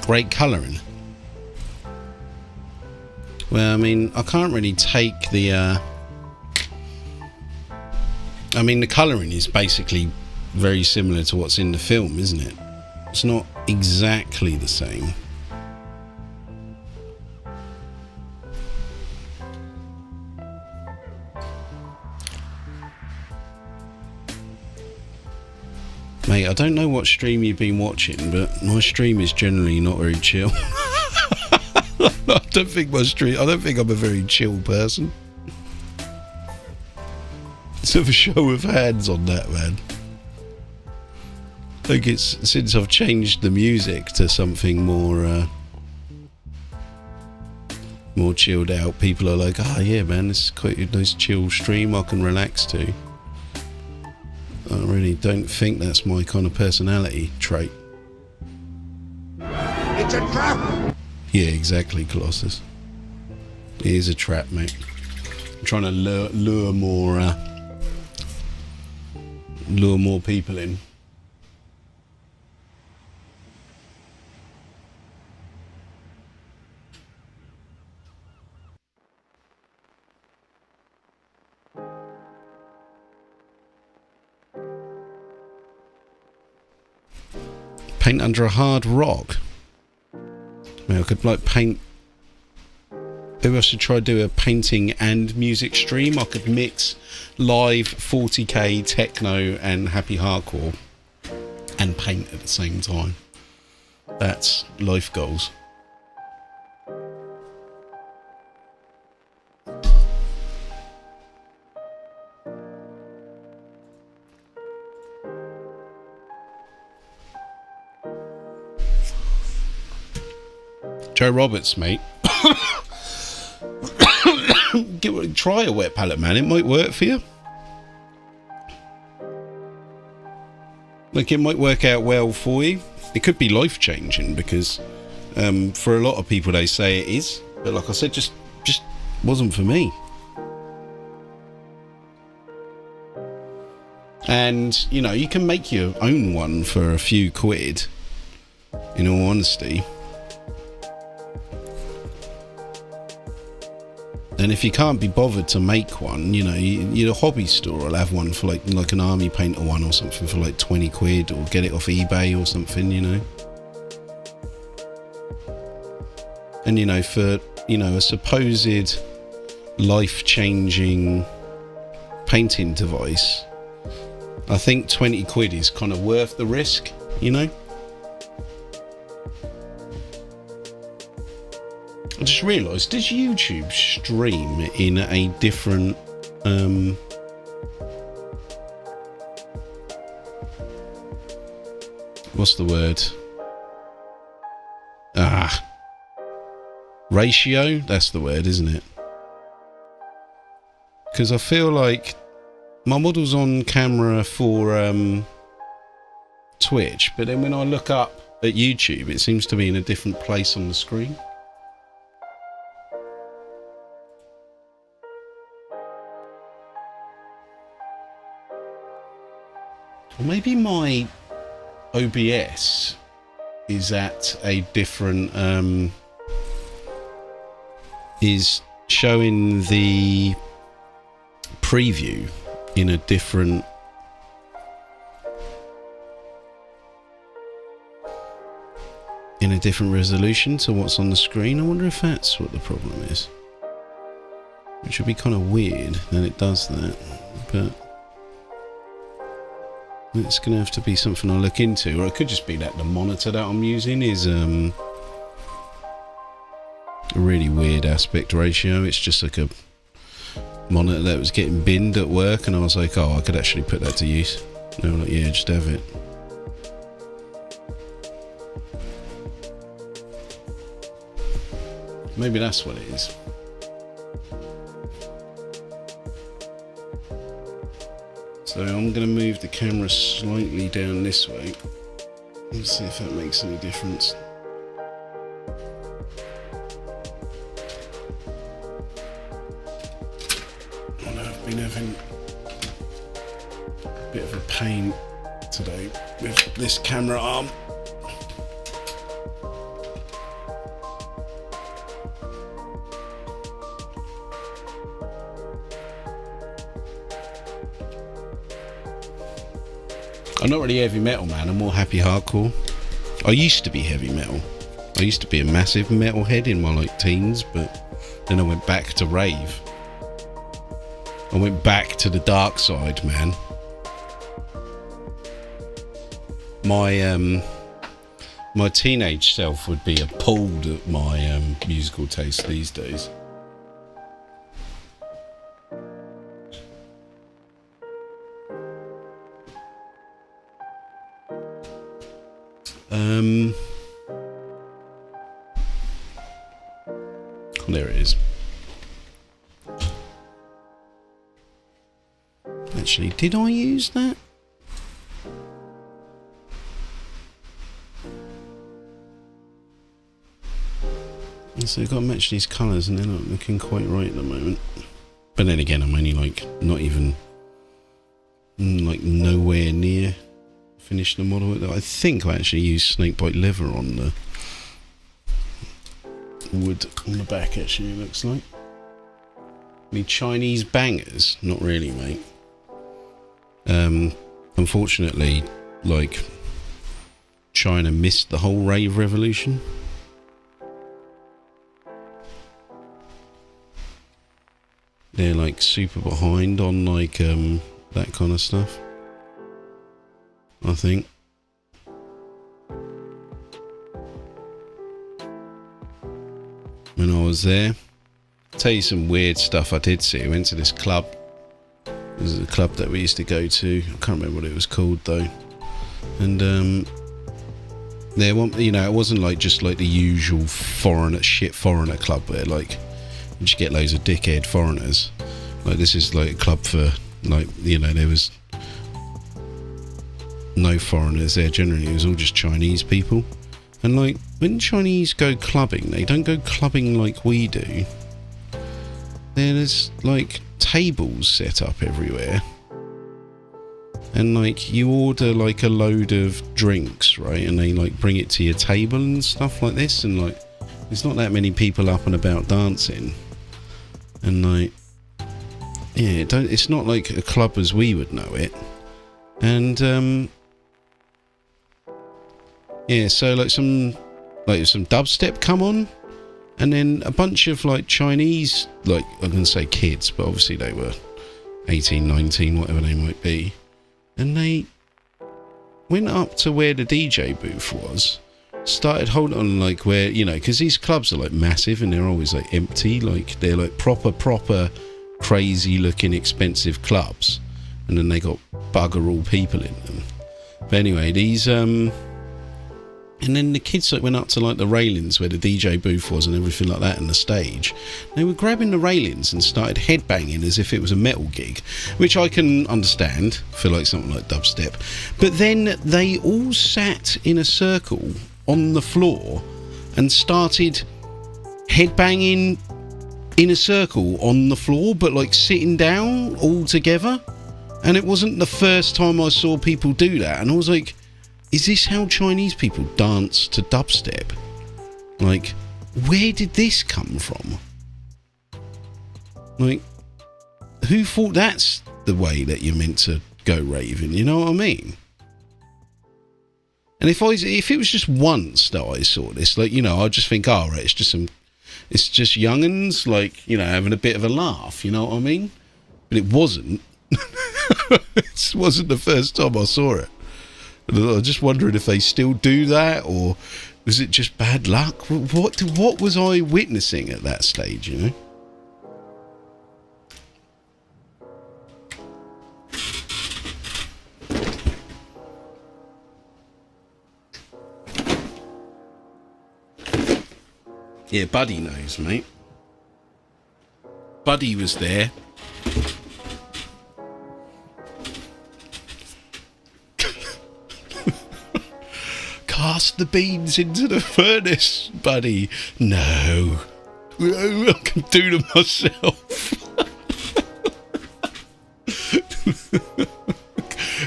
Great colouring. Well, I mean, I can't really take the... I mean, the colouring is basically very similar to what's in the film, isn't it? It's not exactly the same. Mate, I don't know what stream you've been watching, but my stream is generally not very chill. I don't think I'm a very chill person. Let's have a show of hands on that, man. I think it's since I've changed the music to something more chilled out, people are like, oh yeah man, this is quite a nice chill stream I can relax to. I really don't think that's my kind of personality trait. It's a trap! Yeah, exactly, Colossus. It is a trap, mate. I'm trying to lure more people in. Paint under a hard rock. I mean, I could like paint. Maybe I should try to do a painting and music stream. I could mix live 40k techno and happy hardcore and paint at the same time. That's life goals. Joe Roberts, mate. Try a wet palette, man. It might work for you. Like, it might work out well for you. It could be life-changing because for a lot of people they say it is. But like I said, just wasn't for me. And, you know, you can make your own one for a few quid, in all honesty. And if you can't be bothered to make one, you know, your hobby store will have one for like an army painter one or something for like 20 quid, or get it off eBay or something, you know. And, you know, for, you know, a supposed life-changing painting device, I think 20 quid is kind of worth the risk, you know. I just realised, does YouTube stream in a different what's the word? Ratio? That's the word, isn't it? Because I feel like my model's on camera for Twitch, but then when I look up at YouTube, it seems to be in a different place on the screen. Or maybe my OBS is at a different is showing the preview in a different resolution to what's on the screen. I wonder if that's what the problem is, which would be kind of weird that it does that, but it's gonna have to be something I'll look into. Or it could just be that the monitor that I'm using is a really weird aspect ratio. It's just like a monitor that was getting binned at work, and I was like, oh, I could actually put that to use. And they were like, yeah, just have it. Maybe that's what it is. So I'm going to move the camera slightly down this way. Let's see if that makes any difference. I've been having a bit of a pain today with this camera arm. I'm not really heavy metal, man. I'm more happy hardcore. I used to be heavy metal. I used to be a massive metalhead in my like teens, but then I went back to rave. I went back to the dark side, man. My teenage self would be appalled at my musical taste these days. There it is. Actually, did I use that? So I've got to match these colours and they're not looking quite right at the moment. But then again, I'm only like not even like nowhere near finished the model. I think I actually used snakebite leather on the wood on the back, actually, it looks like. Any Chinese bangers? Not really, mate. Unfortunately, like, China missed the whole rave revolution. They're like super behind on like that kind of stuff, I think. When I was there, I'll tell you some weird stuff I did see. I went to this club. It was a club that we used to go to. I can't remember what it was called though. And there, you know, it wasn't like just like the usual foreigner club where like you just get loads of dickhead foreigners. Like this is like a club for like, you know, there was no foreigners there generally. It was all just Chinese people. And like when Chinese go clubbing, they don't go clubbing like we do. There's like tables set up everywhere. And like you order like a load of drinks, right? And they like bring it to your table and stuff like this. And like there's not that many people up and about dancing. And like, yeah, it's not like a club as we would know it. And yeah, so like some dubstep come on, and then a bunch of like Chinese, like I'm gonna say kids, but obviously they were 18, 19, whatever they might be, and they went up to where the DJ booth was, started holding on like where, you know, because these clubs are like massive and they're always like empty, like they're like proper crazy looking expensive clubs, and then they got bugger all people in them. But anyway, these and then the kids like went up to like the railings where the DJ booth was and everything like that, and the stage. They were grabbing the railings and started headbanging as if it was a metal gig, which I can understand for like something like dubstep. But then they all sat in a circle on the floor and started headbanging in a circle on the floor, but like sitting down all together. And it wasn't the first time I saw people do that, and I was like, is this how Chinese people dance to dubstep? Like, where did this come from? Like, who thought that's the way that you're meant to go raving? You know what I mean? And if it was just once that I saw this, like, you know, I'd just think, oh, right, it's just young'uns, like, you know, having a bit of a laugh, you know what I mean? But it wasn't. It wasn't the first time I saw it. And I was just wondering if they still do that, or was it just bad luck? What was I witnessing at that stage, you know? Yeah, Buddy knows, mate. Buddy was there. Cast the beans into the furnace, Buddy. No. I can do them myself.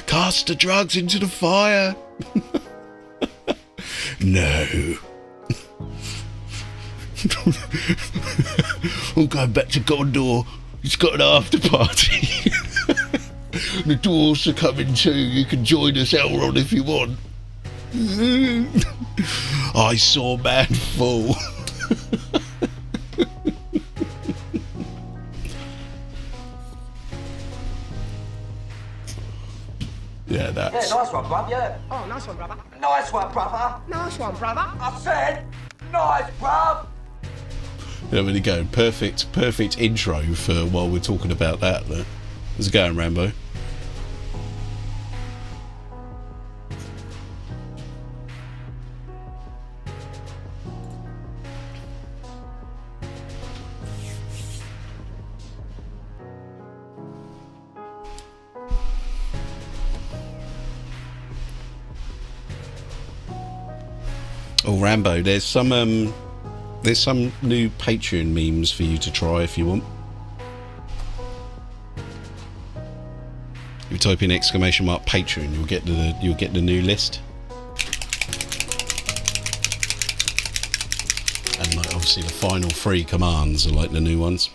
Cast the drugs into the fire. No. I'm going back to Gondor. It's got an after party. The dwarves are coming too. You can join us, Elrond, if you want. I saw man fall. Yeah, that's... Yeah, nice one, bruv, yeah. Oh, nice one, brother. Nice one, brother. Nice one, brother. I said, nice, bruv. There we go. Perfect intro for while we're talking about that. How's it going, Rambo? Oh, Rambo, there's some new Patreon memes for you to try if you want. If you type in !Patreon, you'll get the new list. And like, obviously the final 3 commands are like the new ones.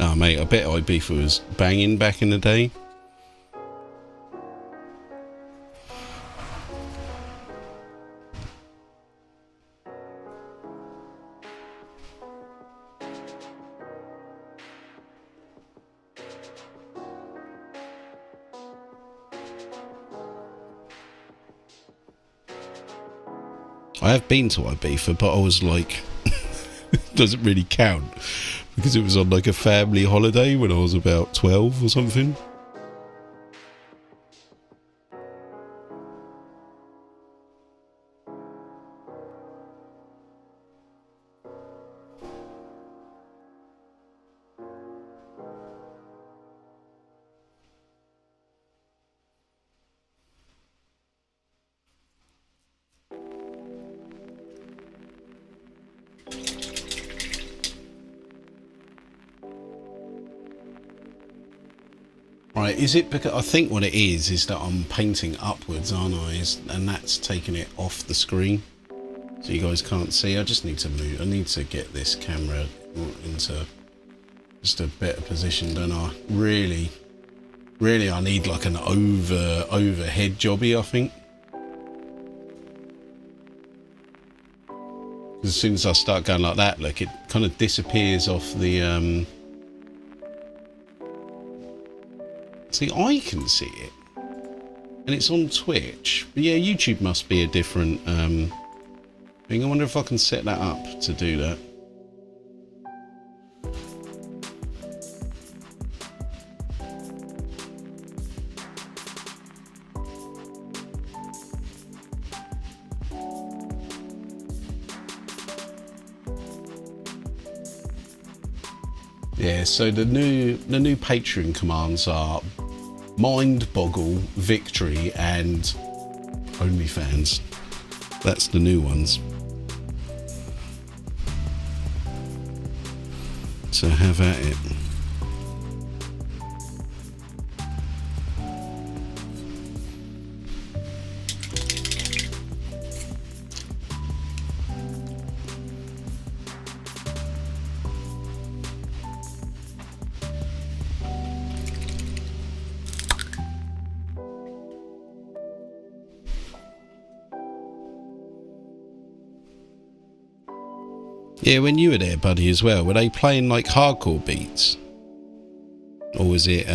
Oh mate, I bet Ibiza was banging back in the day. I have been to Ibiza, but I was like, doesn't really count. Because it was on like a family holiday when I was about 12 or something. Right, is it because I think what it is that I'm painting upwards, aren't I? And that's taking it off the screen, so you guys can't see. I just need to move. I need to get this camera into just a better position, don't I? Really, I need like an overhead jobby, I think. As soon as I start going like that, look, it kind of disappears off the. See, I can see it, and it's on Twitch. But yeah, YouTube must be a different thing. I wonder if I can set that up to do that. Yeah, so the new Patreon commands are Mind Boggle, Victory, and OnlyFans. That's the new ones. So have at it. Yeah, when you were there, buddy, as well, were they playing like hardcore beats? Or was it,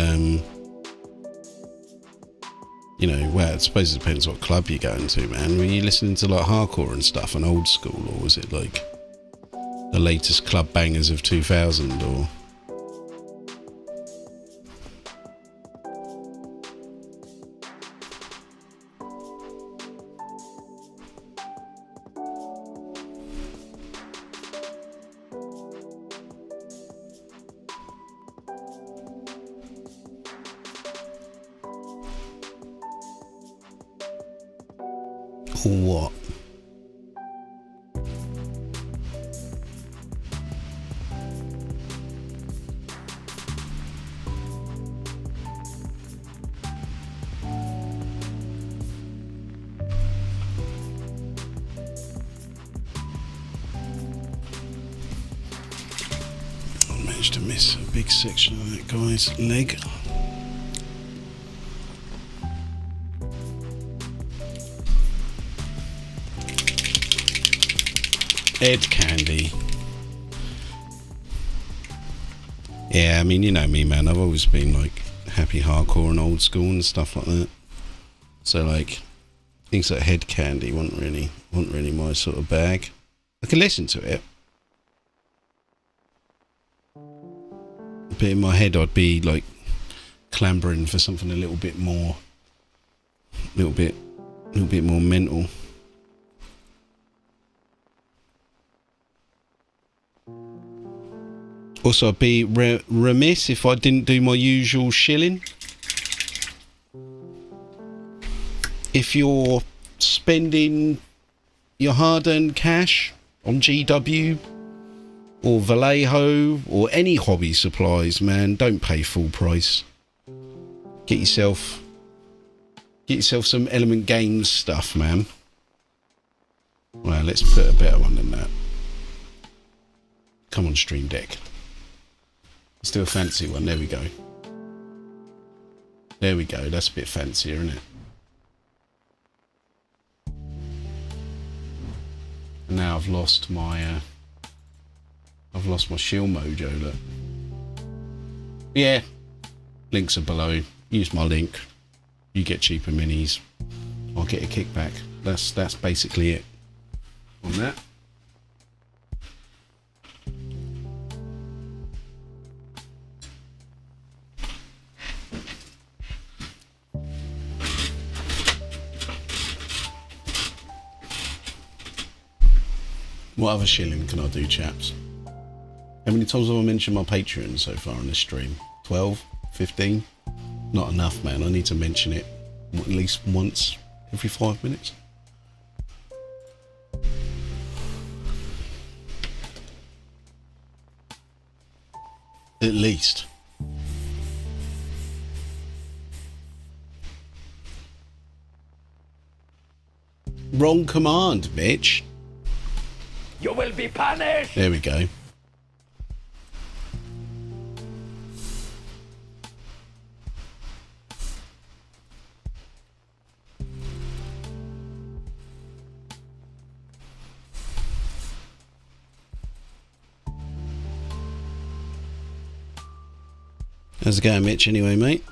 you know, well, I suppose it depends what club you're going to, man. Were you listening to like hardcore and stuff and old school, or was it like the latest club bangers of 2000, or? Or what? I managed to miss a big section of that guy's leg. Ed Candy. Yeah, I mean, you know me, man. I've always been like happy hardcore and old school and stuff like that. So like things like Head Candy weren't really my sort of bag. I could listen to it, but in my head I'd be like clambering for something a little bit more mental. Also, I'd be remiss if I didn't do my usual shilling. If you're spending your hard-earned cash on GW or Vallejo or any hobby supplies, man, don't pay full price. Get yourself some Element Games stuff, man. Well, let's put a better one than that. Come on, Stream Deck. Let's do a fancy one. There we go. There we go. That's a bit fancier, isn't it? And now I've lost my shield mojo. Look. Yeah. Links are below. Use my link. You get cheaper minis. I'll get a kickback. That's basically it on that. What other shilling can I do, chaps? How many times have I mentioned my Patreon so far on this stream? 12? 15? Not enough, man. I need to mention it at least once every 5 minutes. At least. Wrong command, bitch. You will be punished! There we go. How's it going, Mitch, anyway, mate?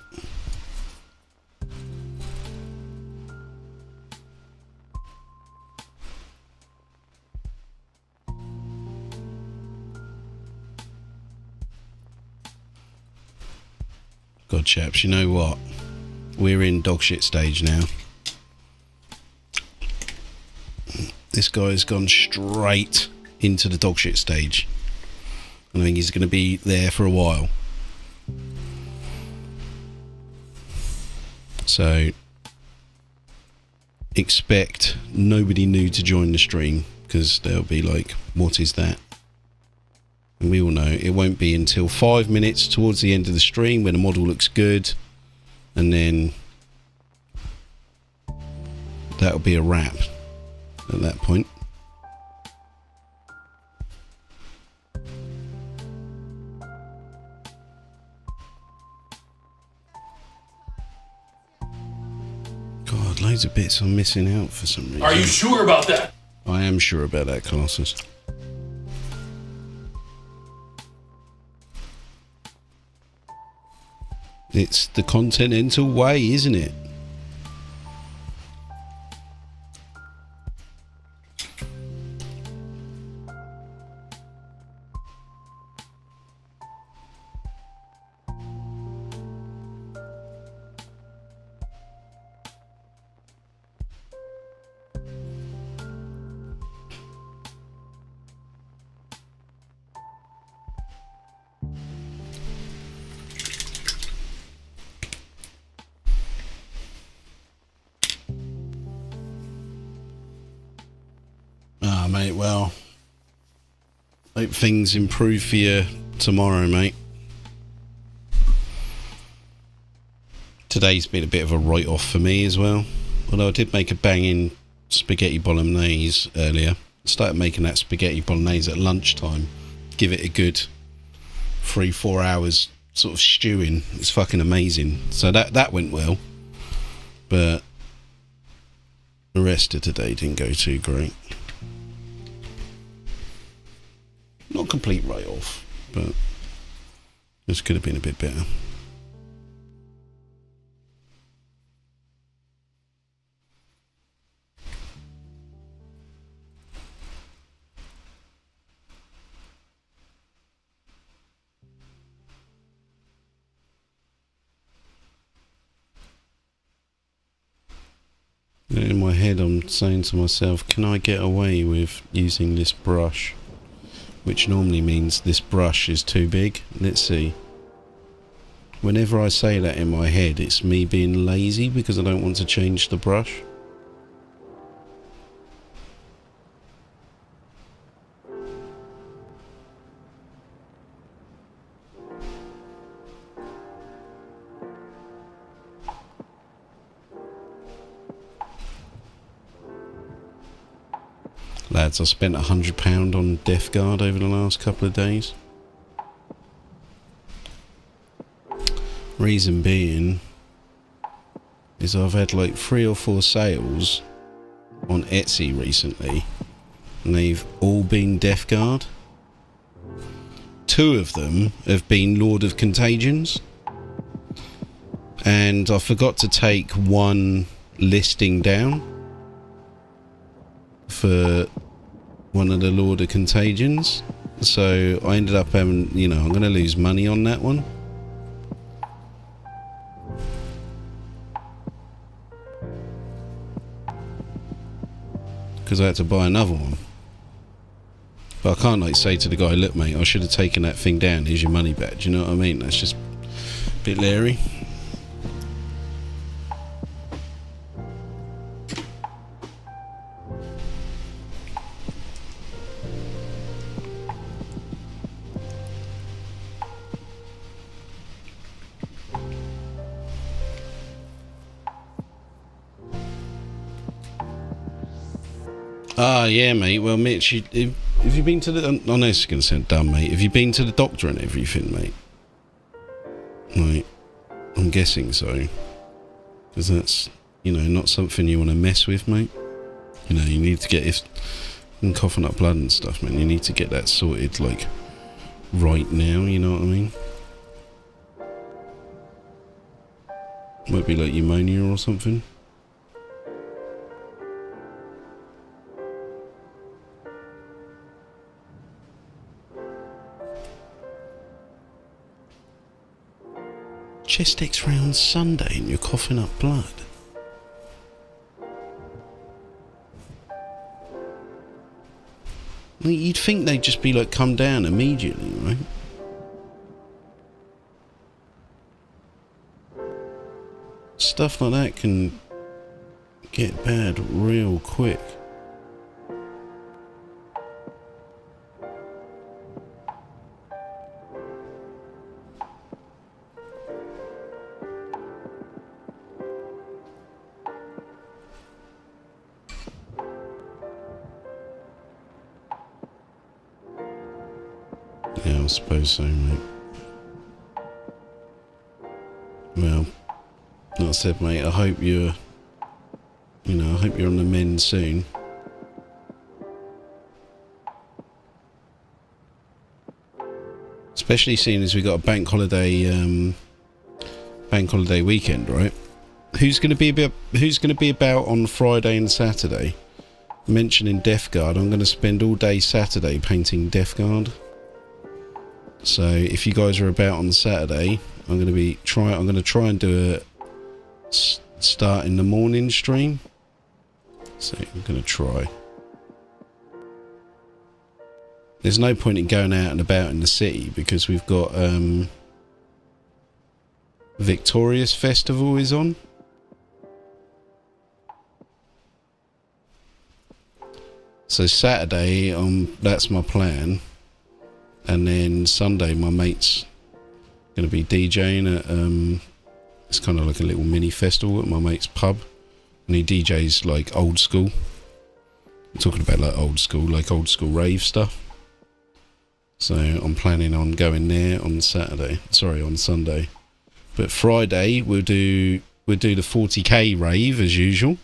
God, chaps, you know what? We're in dogshit stage now. This guy's gone straight into the dogshit stage. I think he's going to be there for a while. So, expect nobody new to join the stream, because they'll be like, what is that? And we all know it won't be until 5 minutes towards the end of the stream when the model looks good, and then that'll be a wrap at that point. God, loads of bits I'm missing out for some reason. Are you sure about that? I am sure about that, Colossus. It's the continental way, isn't it? Mate, well, hope things improve for you tomorrow, mate. Today's been a bit of a write-off for me as well, although I did make a banging spaghetti bolognese earlier. I started making that spaghetti bolognese at lunchtime, give it a good 3-4 hours sort of stewing. It's fucking amazing. So that went well, but the rest of today didn't go too great. Not complete write-off, but this could have been a bit better. In my head I'm saying to myself, can I get away with using this brush? Which normally means this brush is too big. Let's see. Whenever I say that in my head, it's me being lazy because I don't want to change the brush. Lads, I spent £100 on Death Guard over the last couple of days. Reason being is I've had like 3 or 4 sales on Etsy recently, and they've all been Death Guard. 2 of them have been Lord of Contagions, and I forgot to take one listing down for one of the Lord of Contagions, so I ended up having, you know, I'm going to lose money on that one. Because I had to buy another one. But I can't like say to the guy, look mate, I should have taken that thing down, here's your money back. Do you know what I mean? That's just a bit leery. Ah, yeah, mate. Well, Mitch, have you been to the... I know it's going to sound dumb, mate. Have you been to the doctor and everything, mate? Right. I'm guessing so. Because that's, you know, not something you want to mess with, mate. You know, you need to get... If and coughing up blood and stuff, man, you need to get that sorted, like, right now, you know what I mean? Might be like pneumonia or something. Chest X-ray on Sunday and you're coughing up blood. Well, you'd think they'd just be like, come down immediately, right? Stuff like that can get bad real quick. Yeah, I suppose so, mate. Well, like I said, mate, I hope you're, I hope you're on the mend soon. Especially seeing as we got a bank holiday weekend, right? Who's going to be about on Friday and Saturday? Mentioning Death Guard, I'm going to spend all day Saturday painting Death Guard. So if you guys are about on Saturday, I'm going to try and do a start in the morning stream. So I'm going to try. There's no point in going out and about in the city because we've got Victorious Festival is on. So Saturday, that's my plan, and then Sunday, my mate's going to be DJing at it's kind of like a little mini festival at my mate's pub, and he DJs like old school. I'm talking about like old school rave stuff. So I'm planning on going there on Sunday. But Friday we'll do the 40k rave as usual.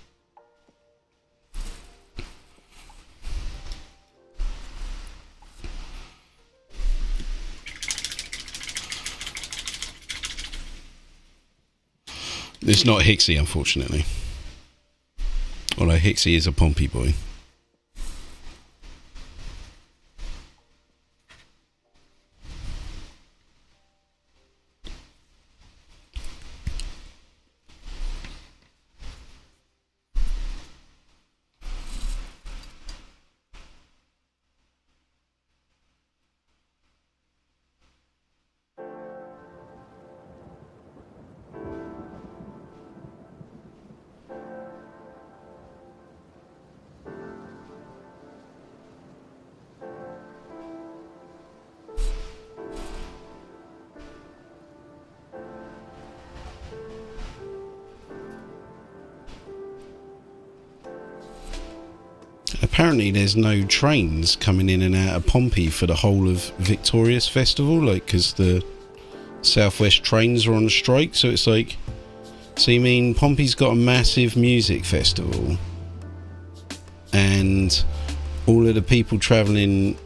It's not Hixie, unfortunately. Although Hixie is a Pompey boy. Apparently there's no trains coming in and out of Pompey for the whole of Victorious Festival, like, because the Southwest trains are on strike. So it's like, so you mean Pompey's got a massive music festival and all of the people travelling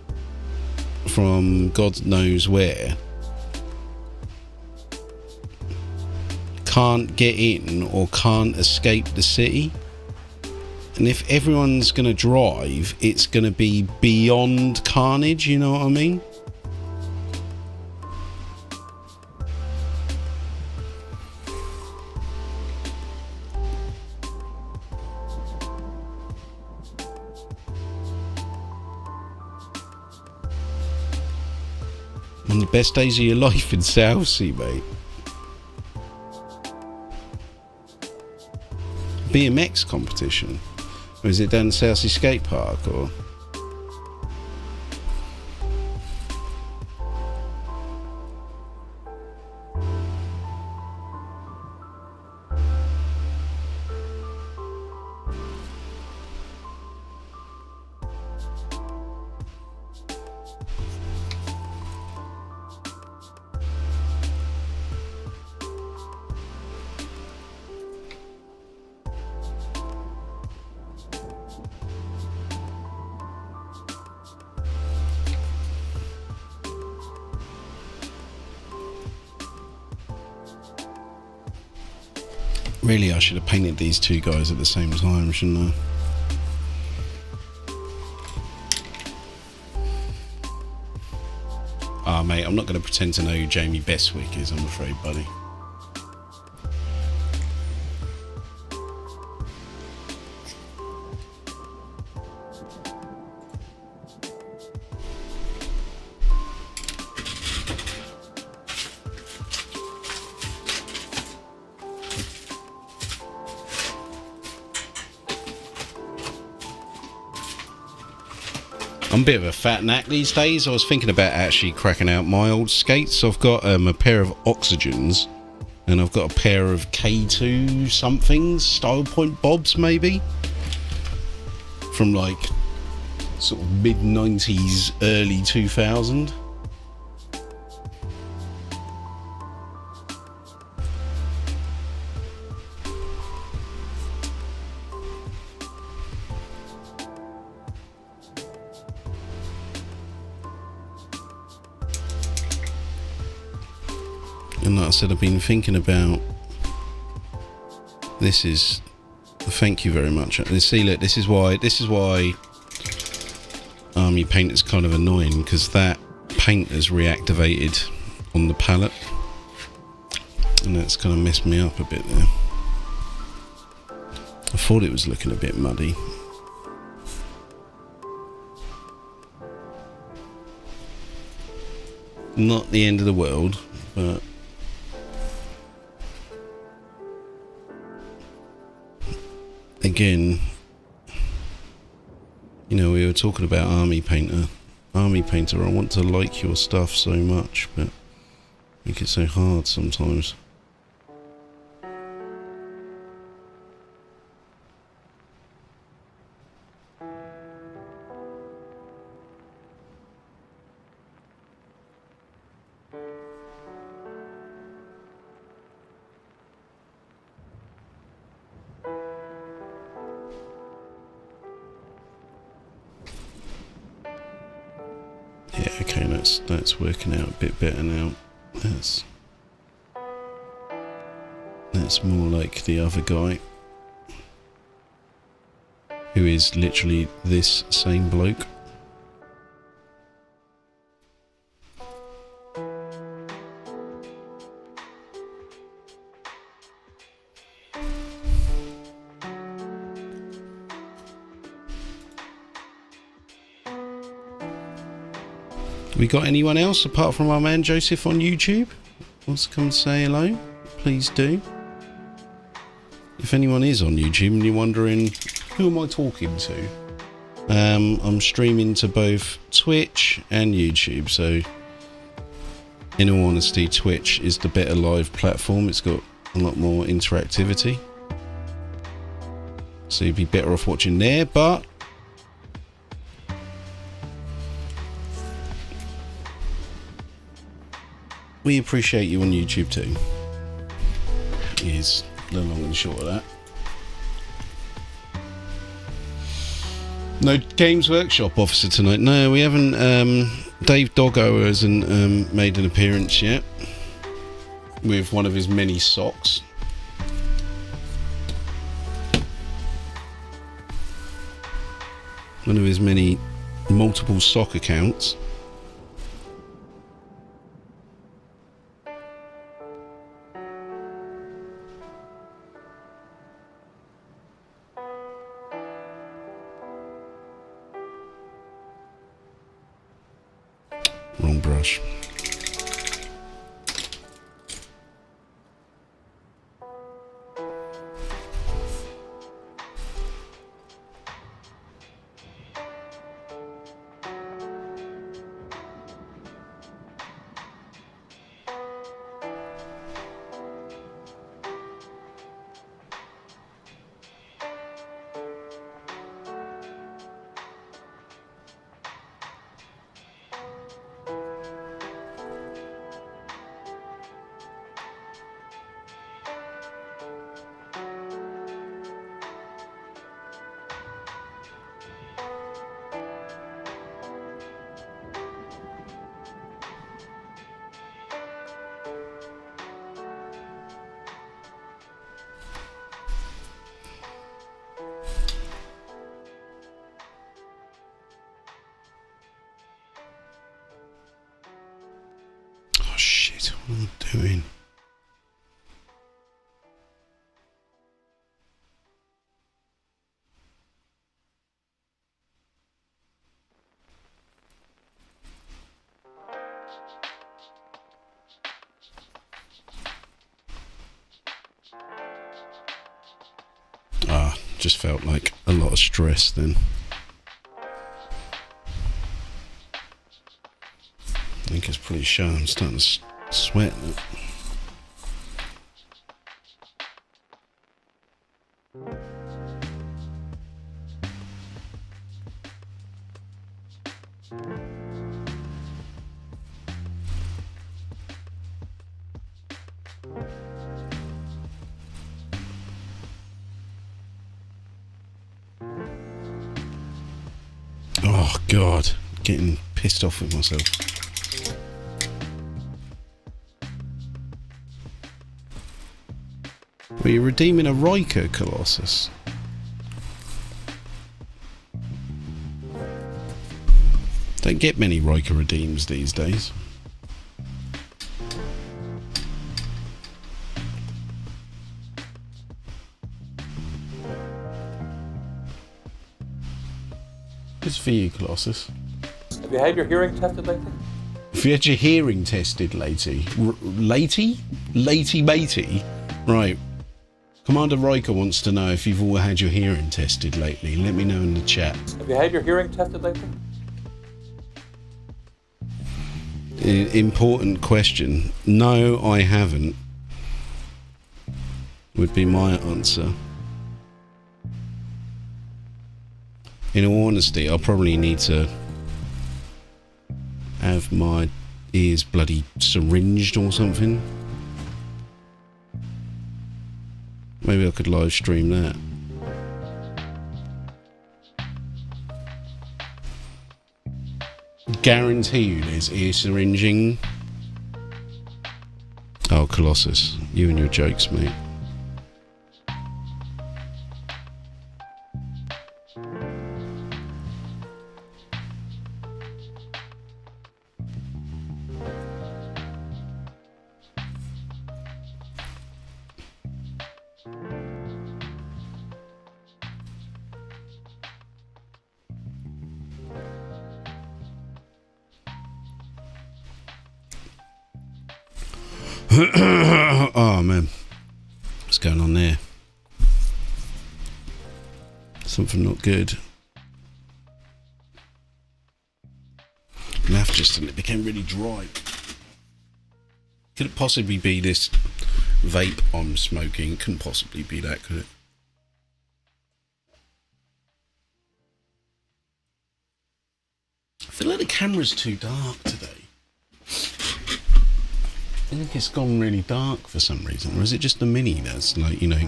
from God knows where can't get in or can't escape the city? And if everyone's going to drive, it's going to be beyond carnage, you know what I mean? One of the best days of your life in Southsea, mate. BMX competition. Or is it down Southsea Skate Park or? Really, I should have painted these two guys at the same time, shouldn't I? Mate, I'm not going to pretend to know who Jamie Bestwick is, I'm afraid, buddy. I'm a bit of a fat knack these days. I was thinking about actually cracking out my old skates. I've got a pair of Oxygens and I've got a pair of K2 somethings, Style Point Bobs maybe, from like sort of mid 90s, early 2000. And like I said, I've been thinking about, this is, thank you very much. See, look, this is why Army Paint is kind of annoying, because that paint is reactivated on the palette, and that's kind of messed me up a bit there. I thought it was looking a bit muddy. Not the end of the world, but again, you know, we were talking about Army Painter. Army Painter, I want to like your stuff so much, but make it so hard sometimes. Yeah, okay, that's working out a bit better now. That's more like the other guy, who is literally this same bloke. We got anyone else apart from our man Joseph on YouTube? Wants to come and say hello? Please do. If anyone is on YouTube and you're wondering, who am I talking to? I'm streaming to both Twitch and YouTube, so in all honesty, Twitch is the better live platform. It's got a lot more interactivity, so you'd be better off watching there, but we appreciate you on YouTube too. Is the long and short of that. No Games Workshop officer tonight. No, we haven't. Dave Doggo hasn't made an appearance yet with one of his many socks. One of his many multiple sock accounts. Wrong brush. What am I doing? Just felt like a lot of stress then. I think it's pretty sure I'm starting to sweat. Oh God, getting pissed off with myself. Well, you're redeeming a Riker, Colossus. Don't get many Riker redeems these days. It's for you, Colossus. Have you had your hearing tested lately? If you had your hearing tested lately... Latey? Latey matey? Right. Commander Riker wants to know if you've all had your hearing tested lately. Let me know in the chat. Have you had your hearing tested lately? Important question. No, I haven't. Would be my answer. In all honesty, I'll probably need to have my ears bloody syringed or something. Maybe I could live stream that. Guarantee you there's ear syringing. Oh, Colossus, you and your jokes, mate. Oh man, what's going on there? Something not good. Mouth just it became really dry. Could it possibly be this vape I'm smoking? Couldn't possibly be that, could it? I feel like the camera's too dark today. I think it's gone really dark for some reason, or is it just the mini that's like, you know,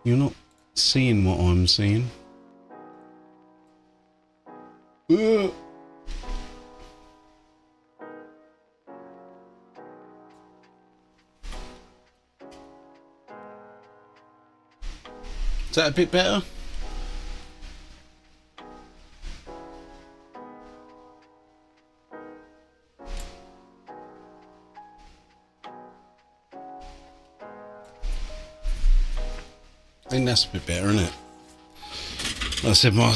you're not seeing what I'm seeing? Is that a bit better? I think that's a bit better, isn't it? Like I said, my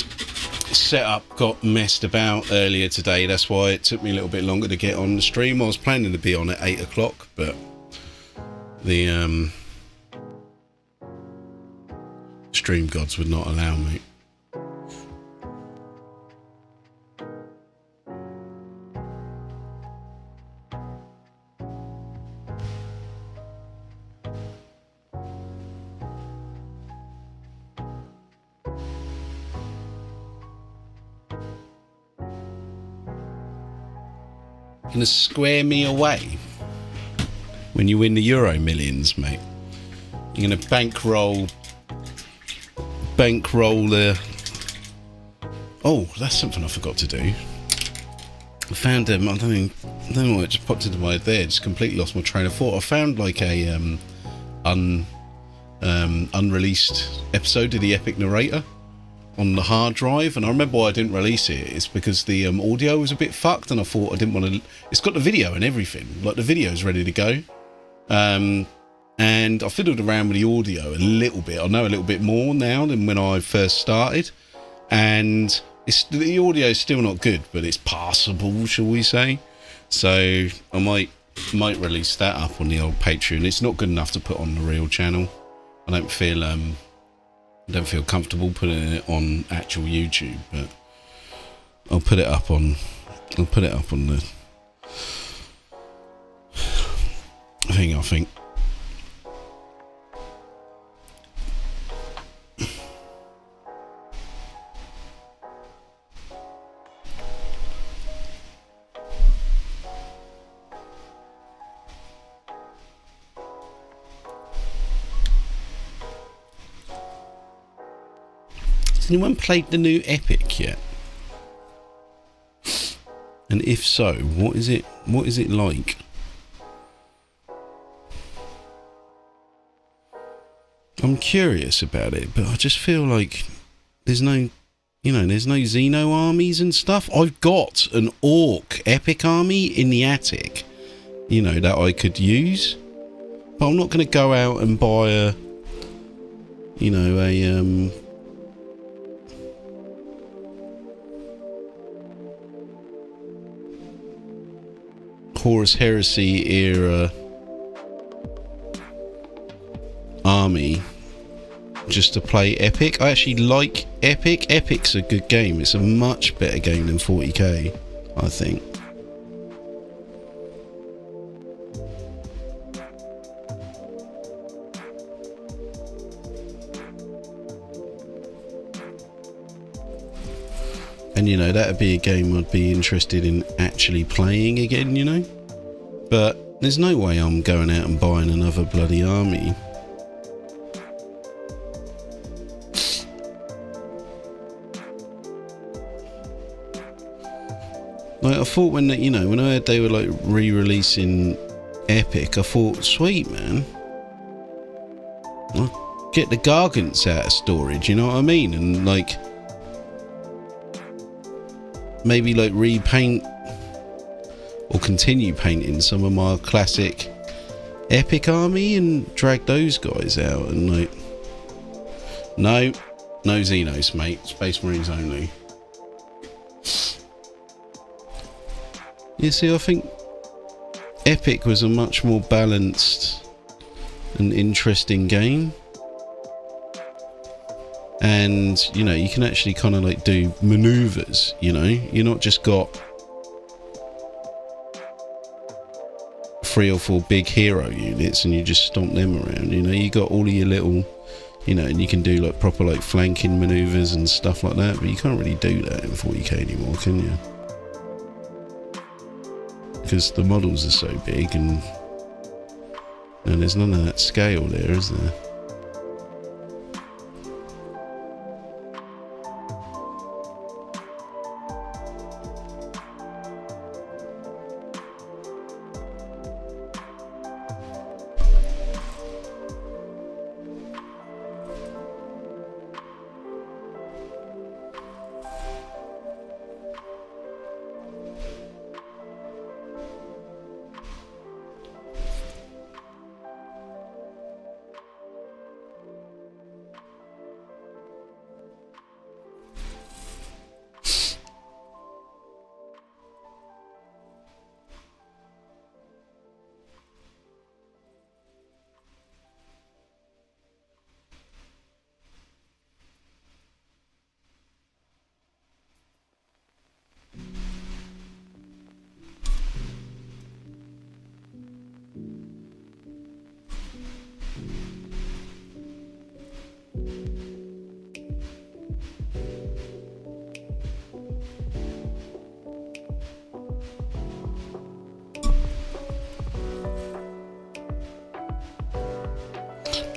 setup got messed about earlier today. That's why it took me a little bit longer to get on the stream. I was planning to be on at 8 o'clock, but the stream gods would not allow me. Gonna square me away when you win the Euro Millions, mate. You're gonna bankroll the... Oh, that's something I forgot to do. I found I don't know what, it just popped into my head there. Just completely lost my train of thought. I found like a unreleased episode of the Epic Narrator on the hard drive, and I remember why I didn't release it. It's because the audio was a bit fucked, and I thought I didn't want to. It's got the video and everything, like the video's ready to go. And I fiddled around with the audio a little bit. I know a little bit more now than when I first started, and the audio is still not good, but it's passable, shall we say? So I might release that up on the old Patreon. It's not good enough to put on the real channel. I don't feel comfortable putting it on actual YouTube, but I'll put it up on the thing, I think. Has anyone played the new Epic yet? And if so, what is it like? I'm curious about it, but I just feel like there's no, there's no Xeno armies and stuff. I've got an Orc epic army in the attic, that I could use, but I'm not going to go out and buy a Horus Heresy era army just to play Epic. I actually like Epic. Epic's a good game. It's a much better game than 40k, I think. And that'd be a game I'd be interested in actually playing again, But there's no way I'm going out and buying another bloody army. Like, I thought when I heard they were like re-releasing Epic, I thought, sweet man, I'll get the Gargants out of storage, you know what I mean? And like, maybe like repaint or continue painting some of my classic Epic army and drag those guys out. And like, no Xenos, mate. Space Marines only. You see, I think Epic was a much more balanced and interesting game. And, you can actually kind of like do maneuvers, You're not just got 3 or 4 big hero units and you just stomp them around, You got all of your little, and you can do like proper like flanking maneuvers and stuff like that. But you can't really do that in 40k anymore, can you? Because the models are so big and there's none of that scale there, is there?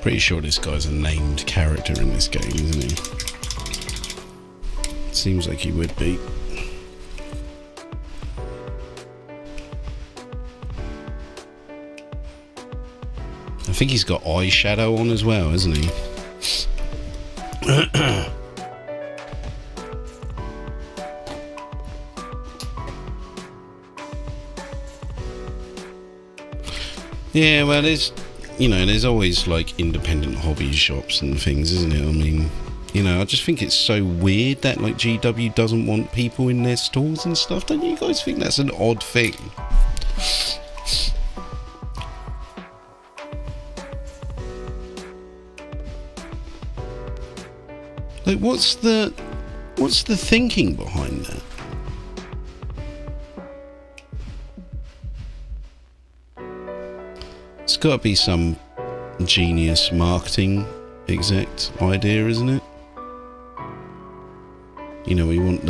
Pretty sure this guy's a named character in this game, isn't he? Seems like he would be. I think he's got eyeshadow on as well, hasn't he? Yeah, well, there's always like independent hobby shops and things, isn't it? I mean, I just think it's so weird that like GW doesn't want people in their stores and stuff. Don't you guys think that's an odd thing? Like, what's the thinking behind that? It's got to be some genius marketing exec idea, isn't it? We want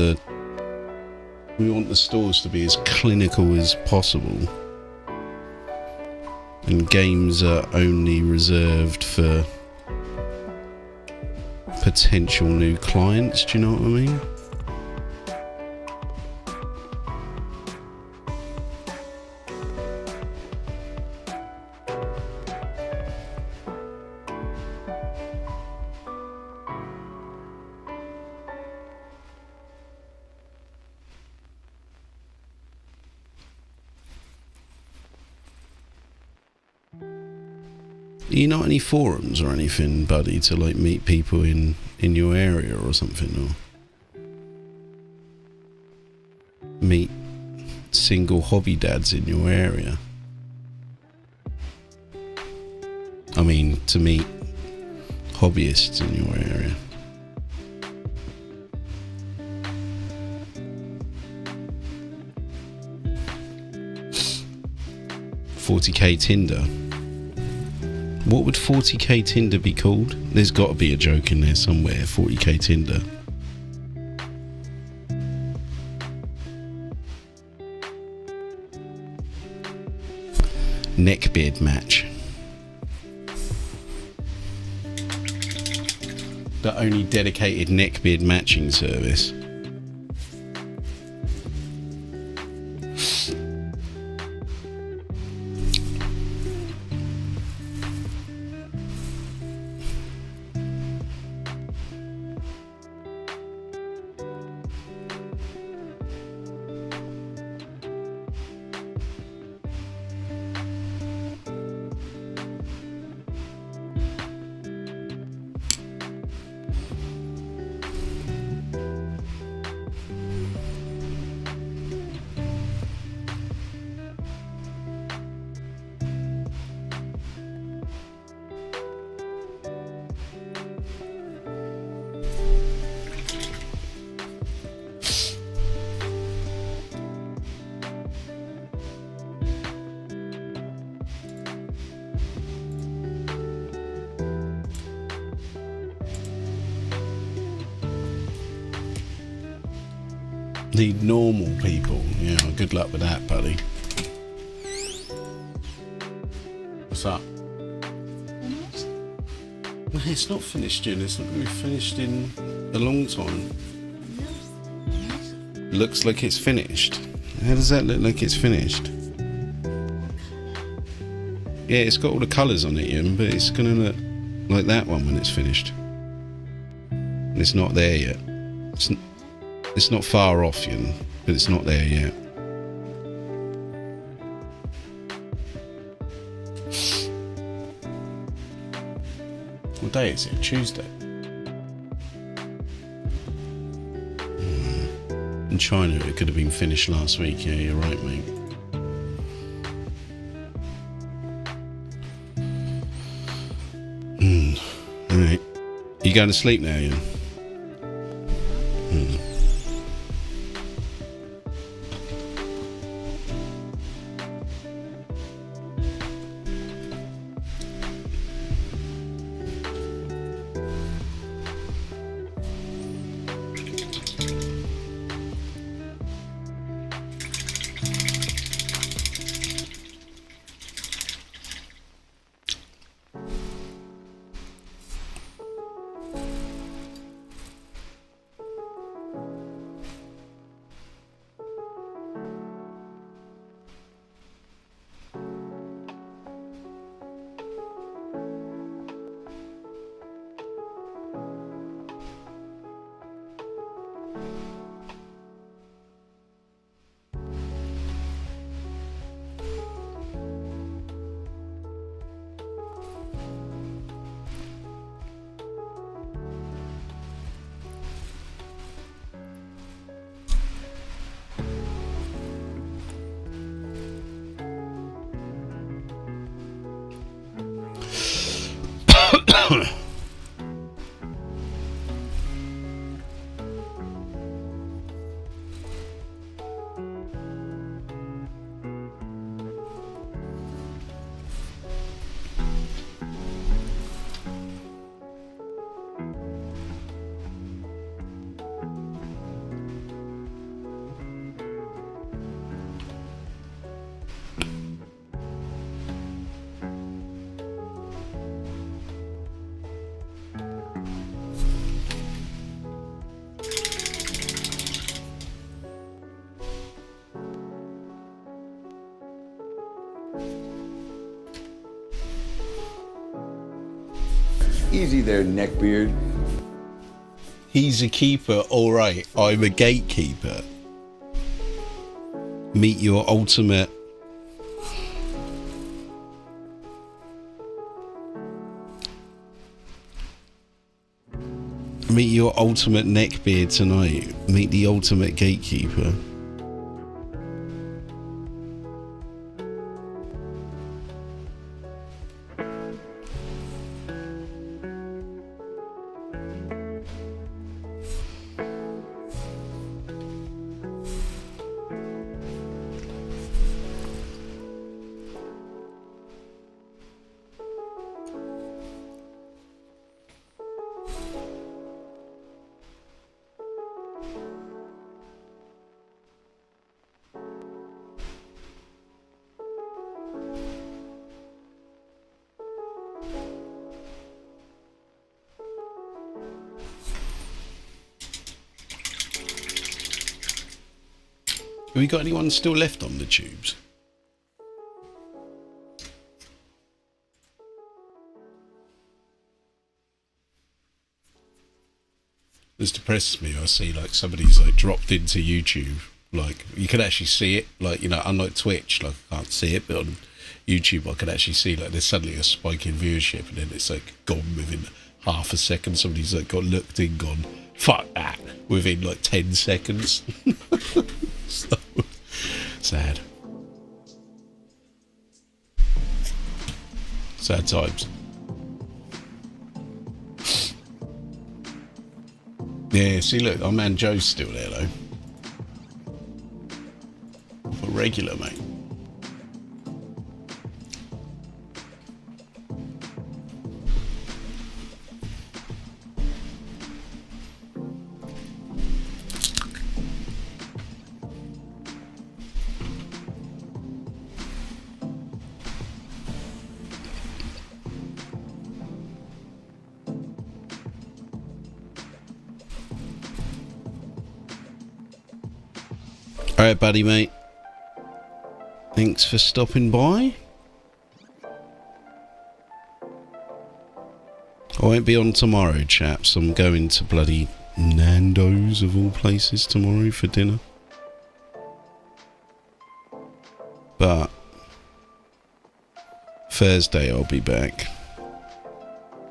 the stores to be as clinical as possible, and games are only reserved for potential new clients. Do you know what I mean? you not any forums or anything, buddy, to like meet people in your area or something, or meet single hobby dads in your area? I mean, to meet hobbyists in your area. $40k Tinder. What would 40k Tinder be called? There's got to be a joke in there somewhere. 40k Tinder. Neckbeard match. The only dedicated neckbeard matching service. Need normal people. Yeah, good luck with that, buddy. What's up? Well, it's not finished, Jin. It's not going to be finished in a long time. Looks like it's finished. How does that look like it's finished? Yeah, it's got all the colours on it, Ian, but it's going to look like that one when it's finished. And it's not there yet. It's not far off, Ian, but it's not there yet. What day is it? Tuesday? In China, it could have been finished last week. Yeah, you're right, mate. Alright. You going to sleep now, Ian? Easy there, Neckbeard. He's a keeper, alright. I'm a gatekeeper. Meet your ultimate Meet your ultimate neckbeard tonight. Meet the ultimate gatekeeper. Have we got anyone still left on the tubes? This depresses me. I see like somebody's like dropped into YouTube. Like you can actually see it. Like, you know, unlike Twitch, like I can't see it, but on YouTube I can actually see like there's suddenly a spike in viewership, and then it's like gone within half a second. Somebody's like got looked in, gone fuck that within like 10 seconds. So sad. Sad times. Yeah, see, look, our man Joe's still there, though. For regular, mate. Alright, buddy, mate. Thanks for stopping by. I won't be on tomorrow, chaps. I'm going to bloody Nando's, of all places, tomorrow for dinner. But Thursday I'll be back.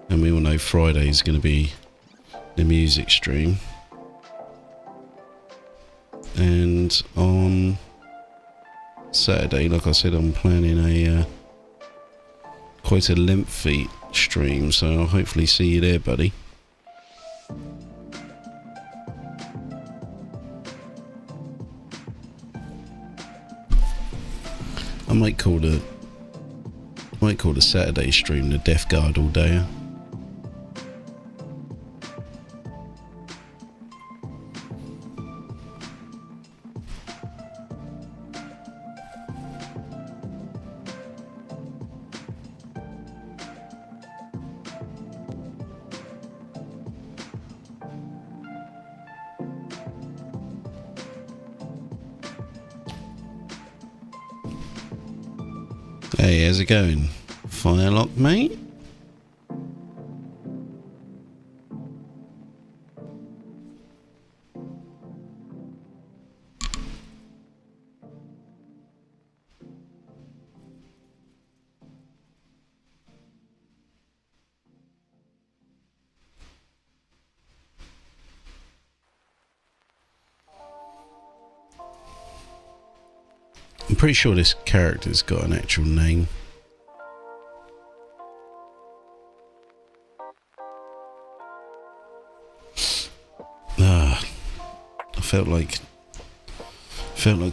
And we all know Friday's going to be the music stream. And on Saturday, like I said, I'm planning a quite a lengthy stream, so I'll hopefully see you there, buddy. I might call the Saturday stream the Death Guard all day. Hey, how's it going? Firelock, mate? I'm pretty sure this character's got an actual name. I felt like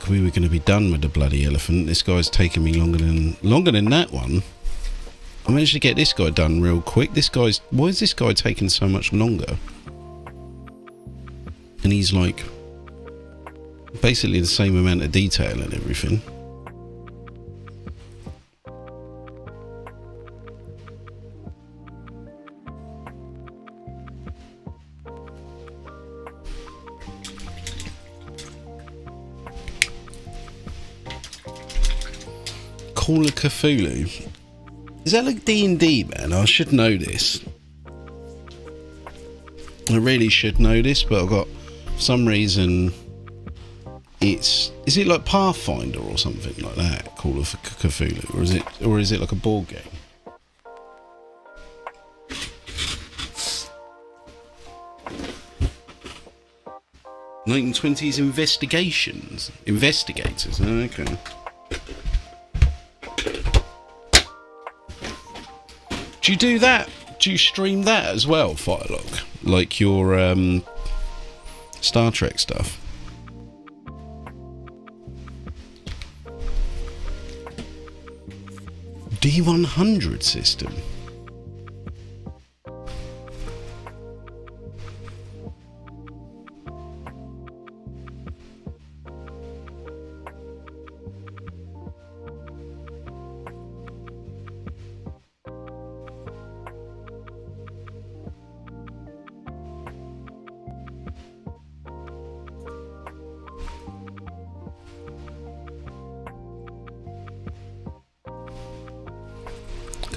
we were going to be done with the bloody elephant. This guy's taken me longer than that one. I managed to get this guy done real quick. Why is this guy taking so much longer? And he's like basically the same amount of detail and everything. Call of Cthulhu. Is that like D&D, man? I should know this. I really should know this, but I've got, for some reason, is it like Pathfinder or something like that? Call of Cthulhu, or is it like a board game? 1920s investigators. Okay. Do you do that? Do you stream that as well, Firelog? Like your Star Trek stuff? D100 system.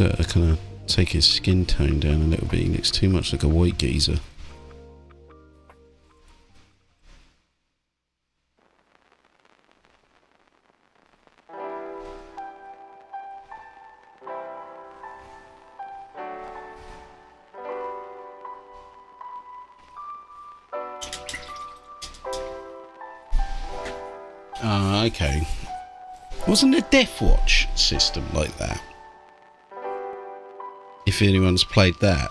I kind of take his skin tone down a little bit. He looks too much like a white geezer. Ah, okay. Wasn't a Death Watch system like that? If anyone's played that.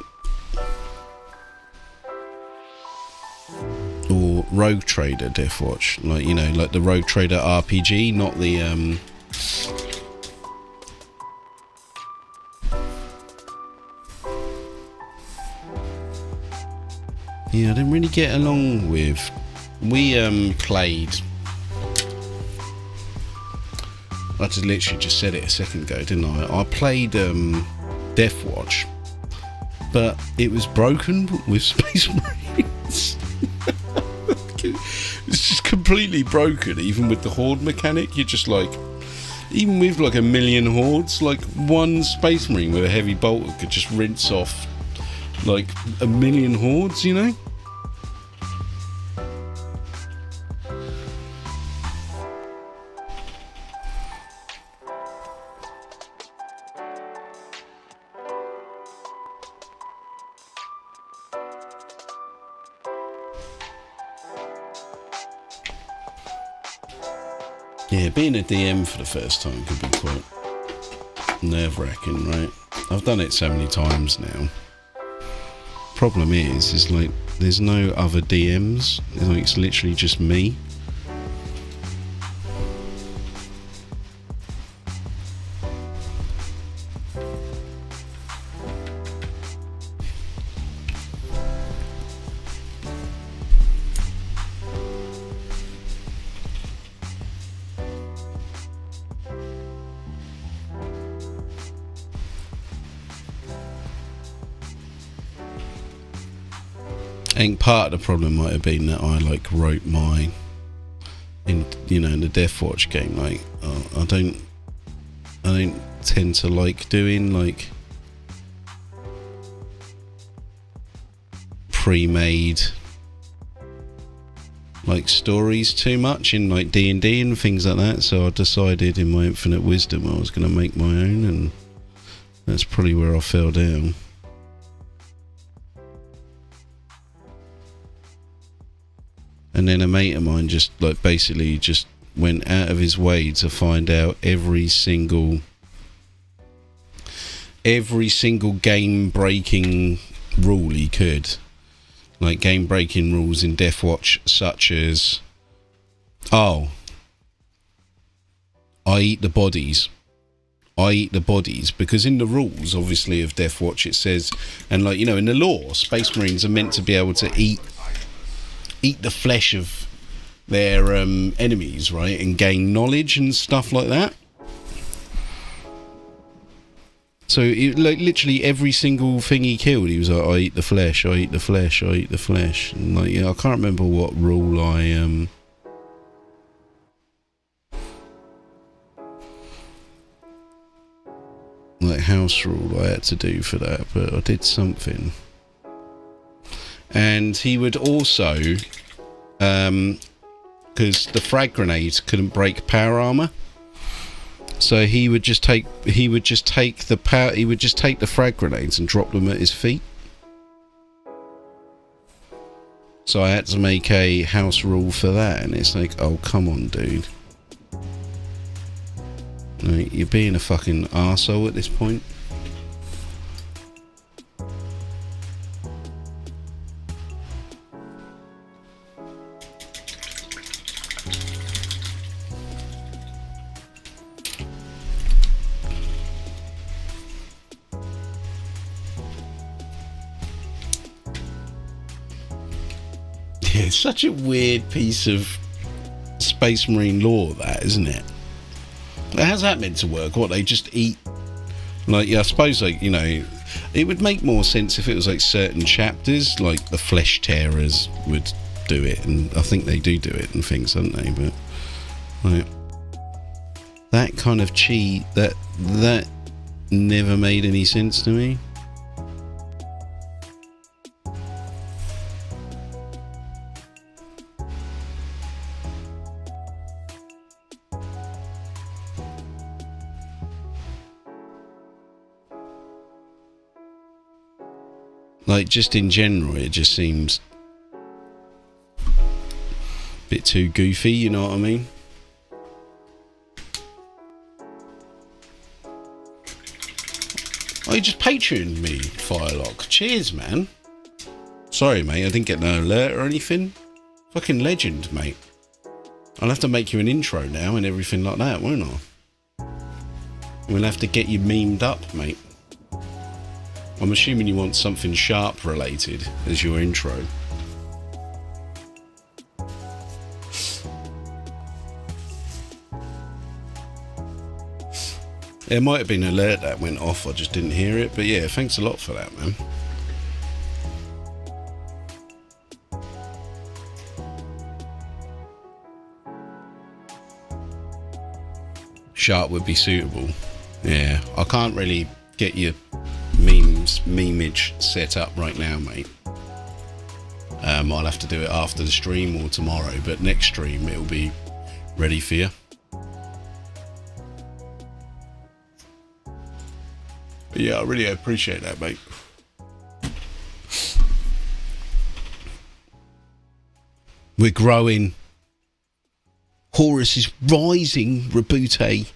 Or Rogue Trader Death Watch. Like, you know, like the Rogue Trader RPG, not the, Yeah, I didn't really get along with... We, played... I just literally just said it a second ago, didn't I? I played, Death Watch, but it was broken with Space Marines. It's just completely broken, even with the horde mechanic. You're just like, even with like a million hordes, like one Space Marine with a heavy bolter could just rinse off like a million hordes, you know? Yeah, being a DM for the first time could be quite nerve-wracking, right? I've done it so many times now. Problem is like, there's no other DMs. It's literally just me. I think part of the problem might have been that I like wrote my, in the Death Watch game, like I don't tend to like doing like pre-made like stories too much in like D&D and things like that, so I decided in my infinite wisdom I was going to make my own, and that's probably where I fell down. And then a mate of mine just like basically just went out of his way to find out every single game breaking rule he could. Like game breaking rules in Death Watch, such as, oh, I eat the bodies. Because in the rules, obviously, of Death Watch it says, and like, in the lore, Space Marines are meant to be able to eat the flesh of their enemies, right, and gain knowledge and stuff like that. So like literally every single thing he killed, he was like, I eat the flesh, I eat the flesh, I eat the flesh. And like, I can't remember what rule I like house rule I had to do for that, but I did something. And he would also, because the frag grenades couldn't break power armor, so he would just take the frag grenades and drop them at his feet. So I had to make a house rule for that, and it's like, oh, come on, dude. Like, you're being a fucking arsehole at this point. Yeah, it's such a weird piece of Space Marine lore, that, isn't it? How's that meant to work? What, they just eat? Like, yeah, I suppose, like, you know, it would make more sense if it was like certain chapters, like the Flesh Tearers would do it, and I think they do it and things, don't they? But like that kind of cheat, that never made any sense to me. Like, just in general, it just seems a bit too goofy, you know what I mean? Oh, you just Patreoned me, Firelock. Cheers, man. Sorry, mate, I didn't get no alert or anything. Fucking legend, mate. I'll have to make you an intro now and everything like that, won't I? We'll have to get you memed up, mate. I'm assuming you want something sharp related as your intro. It might have been an alert that went off, I just didn't hear it, but yeah, thanks a lot for that, man. Sharp would be suitable. Yeah, I can't really get your memeage set up right now, mate. I'll have to do it after the stream or tomorrow, but next stream it'll be ready for you. But yeah, I really appreciate that, mate. We're growing. Horus is rising, Rabute.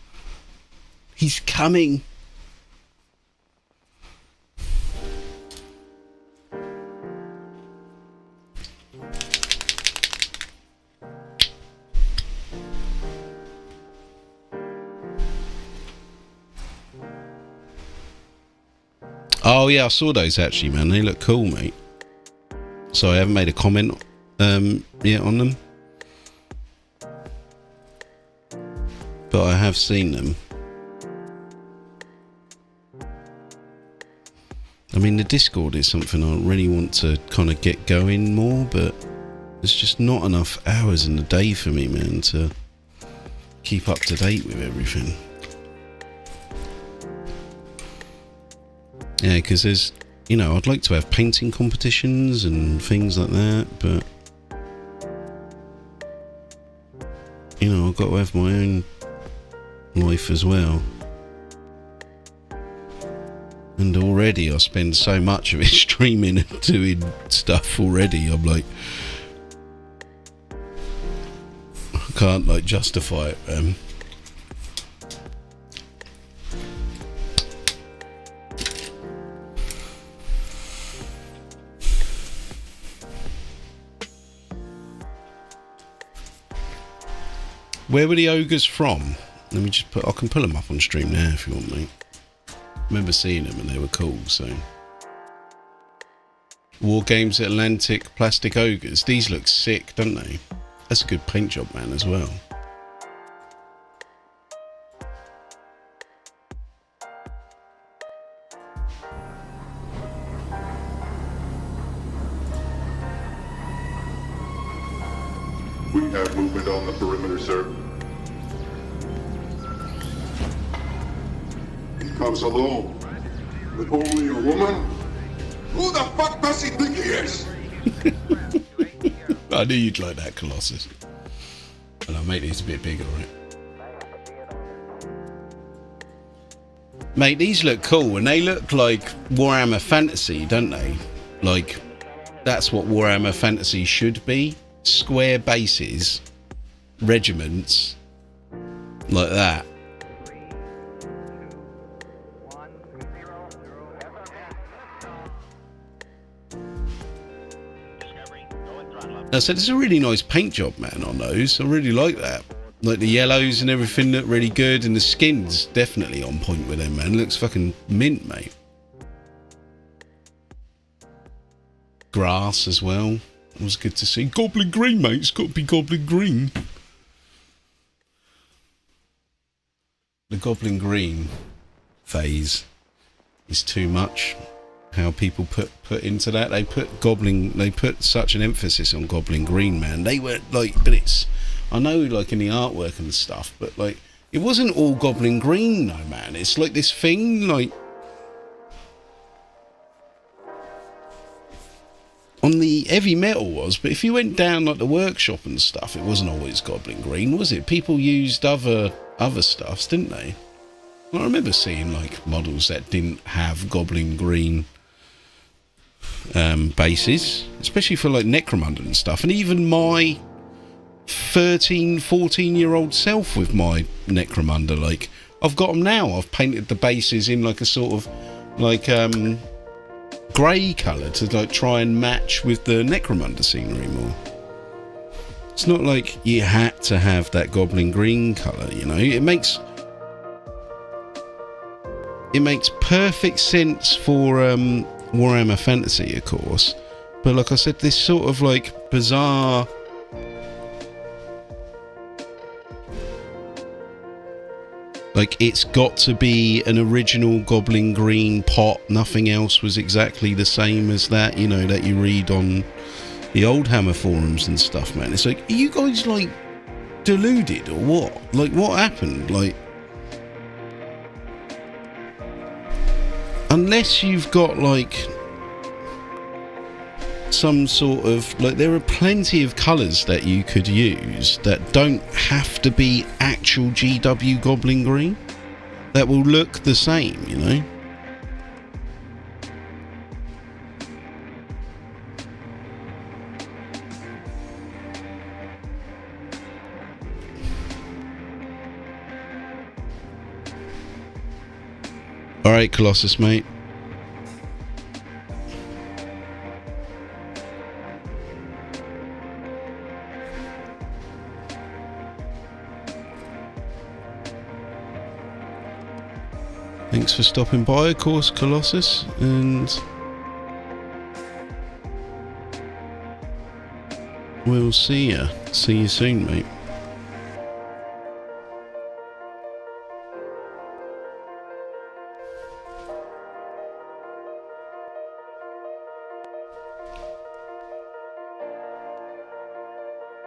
He's coming. Oh yeah, I saw those actually, man. They look cool, mate. So I haven't made a comment yet on them, but I have seen them. I mean, the Discord is something I really want to kind of get going more, but there's just not enough hours in the day for me, man, to keep up to date with everything. Yeah, because there's, you know, I'd like to have painting competitions and things like that, but, you know, I've got to have my own life as well. And already I spend so much of it streaming and doing stuff already. I'm like, I can't like justify it. Where were the ogres from? Let me just put, I can pull them up on stream now if you want, mate. I remember seeing them and they were cool, so. War Games Atlantic Plastic Ogres. These look sick, don't they? That's a good paint job, man, as well. We have movement on the perimeter, sir. He comes alone. With only a woman? Who the fuck does he think he is? I knew you'd like that, Colossus. And I'll make these a bit bigger, right? Mate, these look cool, and they look like Warhammer Fantasy, don't they? Like, that's what Warhammer Fantasy should be. Square bases, regiments, like that. I said it's a really nice paint job, man, on those. I really like that. Like the yellows and everything look really good, and the skin's definitely on point with them, man. Looks fucking mint, mate. Grass as well. It was good to see. Goblin green, mate. It's got to be goblin green. The goblin green phase is too much. How people put into that. They put such an emphasis on goblin green, man. They were like, but it's, I know, like in the artwork and stuff, but like it wasn't all goblin green, no, man. It's like this thing, like on the heavy metal was, but if you went down like the workshop and stuff, it wasn't always goblin green, was it? People used other stuffs, didn't they? I remember seeing like models that didn't have goblin green bases, especially for like Necromunda and stuff, and even my 14 year old self with my Necromunda, like I've got them now. I've painted the bases in like a sort of like grey colour to like try and match with the Necromunda scenery more. It's not like you had to have that goblin green colour, you know. It makes perfect sense for Warhammer Fantasy, of course, but like I said, this sort of like bizarre like it's got to be an original goblin green pot, nothing else was exactly the same as that, you know, that you read on the old Hammer forums and stuff, man. It's like, are you guys like deluded or what? Like what happened? Like, unless you've got like some sort of like, there are plenty of colours that you could use that don't have to be actual GW goblin green, that will look the same, you know. Alright, Colossus, mate. Thanks for stopping by, of course, Colossus, and we'll see ya. See you soon, mate.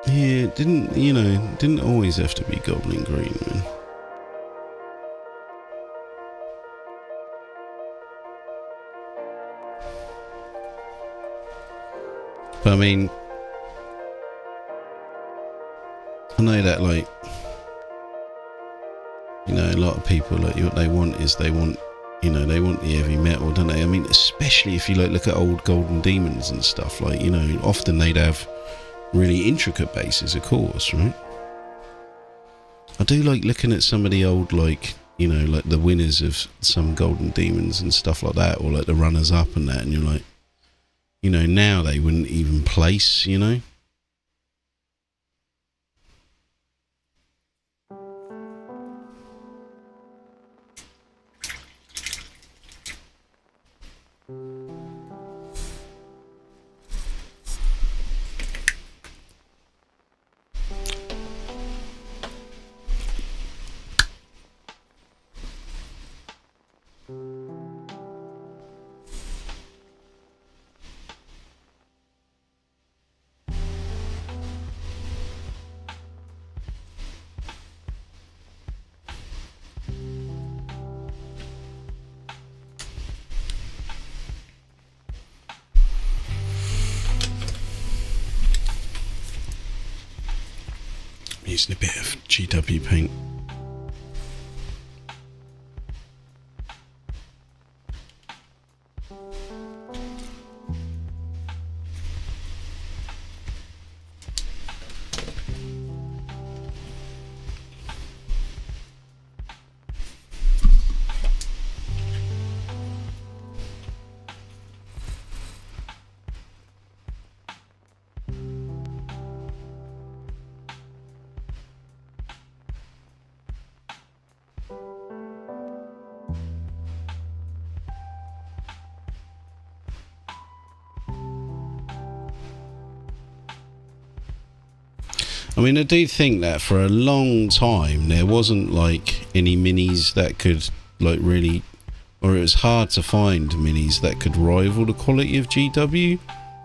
Yeah, it didn't, you know, didn't always have to be goblin green, man. But I mean, I know that, like, you know, a lot of people, like, what they want is they want, you know, they want the heavy metal, don't they? I mean, especially if you like look at old Golden Demons and stuff, like, you know, often they'd have really intricate bases, of course, right? I do like looking at some of the old, like, you know, like the winners of some Golden Demons and stuff like that, or like the runners up and that, and you're like, you know, now they wouldn't even place, you know. Using a bit of GW paint. I mean, I do think that for a long time there wasn't like any minis that could like really, or it was hard to find minis that could rival the quality of GW.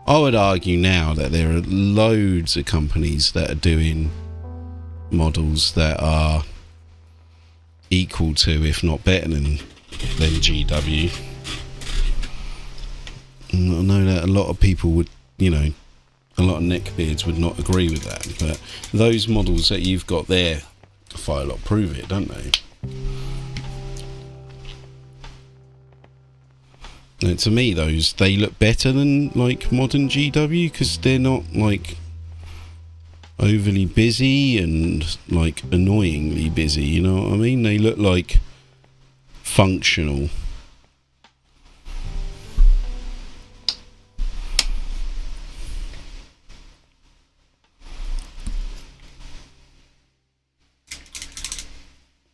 I would argue now that there are loads of companies that are doing models that are equal to, if not better than GW. And I know that a lot of people would, you know, a lot of neckbeards would not agree with that, but those models that you've got there, Firelock, prove it, don't they? And to me, they look better than like modern GW because they're not like overly busy and like annoyingly busy, you know what I mean? They look like functional.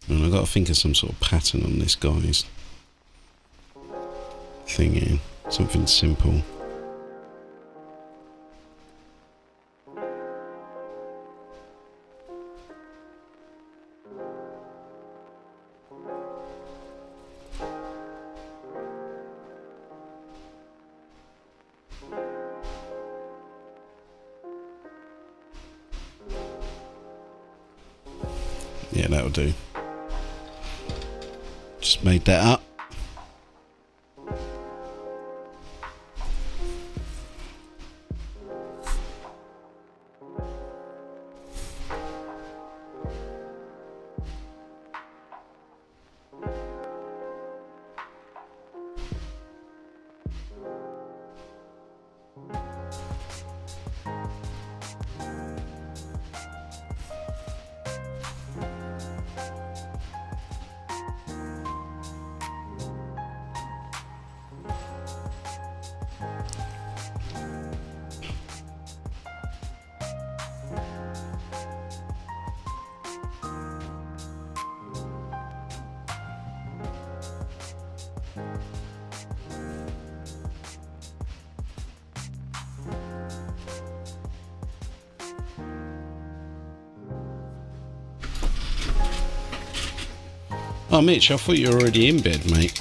And I've got to think of some sort of pattern on this guy's thing here. Something simple. Yeah, that'll do. Just made that up. Oh, Mitch, I thought you were already in bed, mate.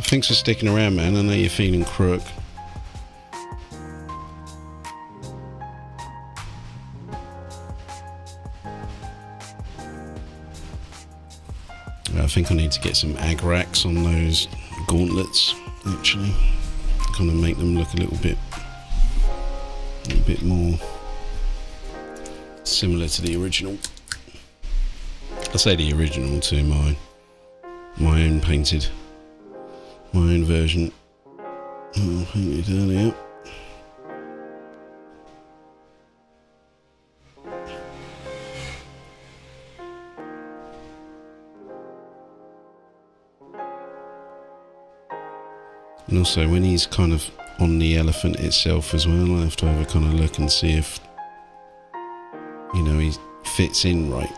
Thanks for sticking around, man. I know you're feeling crook. I think I need to get some agrax on those gauntlets, actually. Kind of make them look a little bit more similar to the original. I say the original to my own painted, my own version. Oh, painted earlier. And also, when he's kind of on the elephant itself as well, I have to have a kind of look and see if, you know, he fits in right.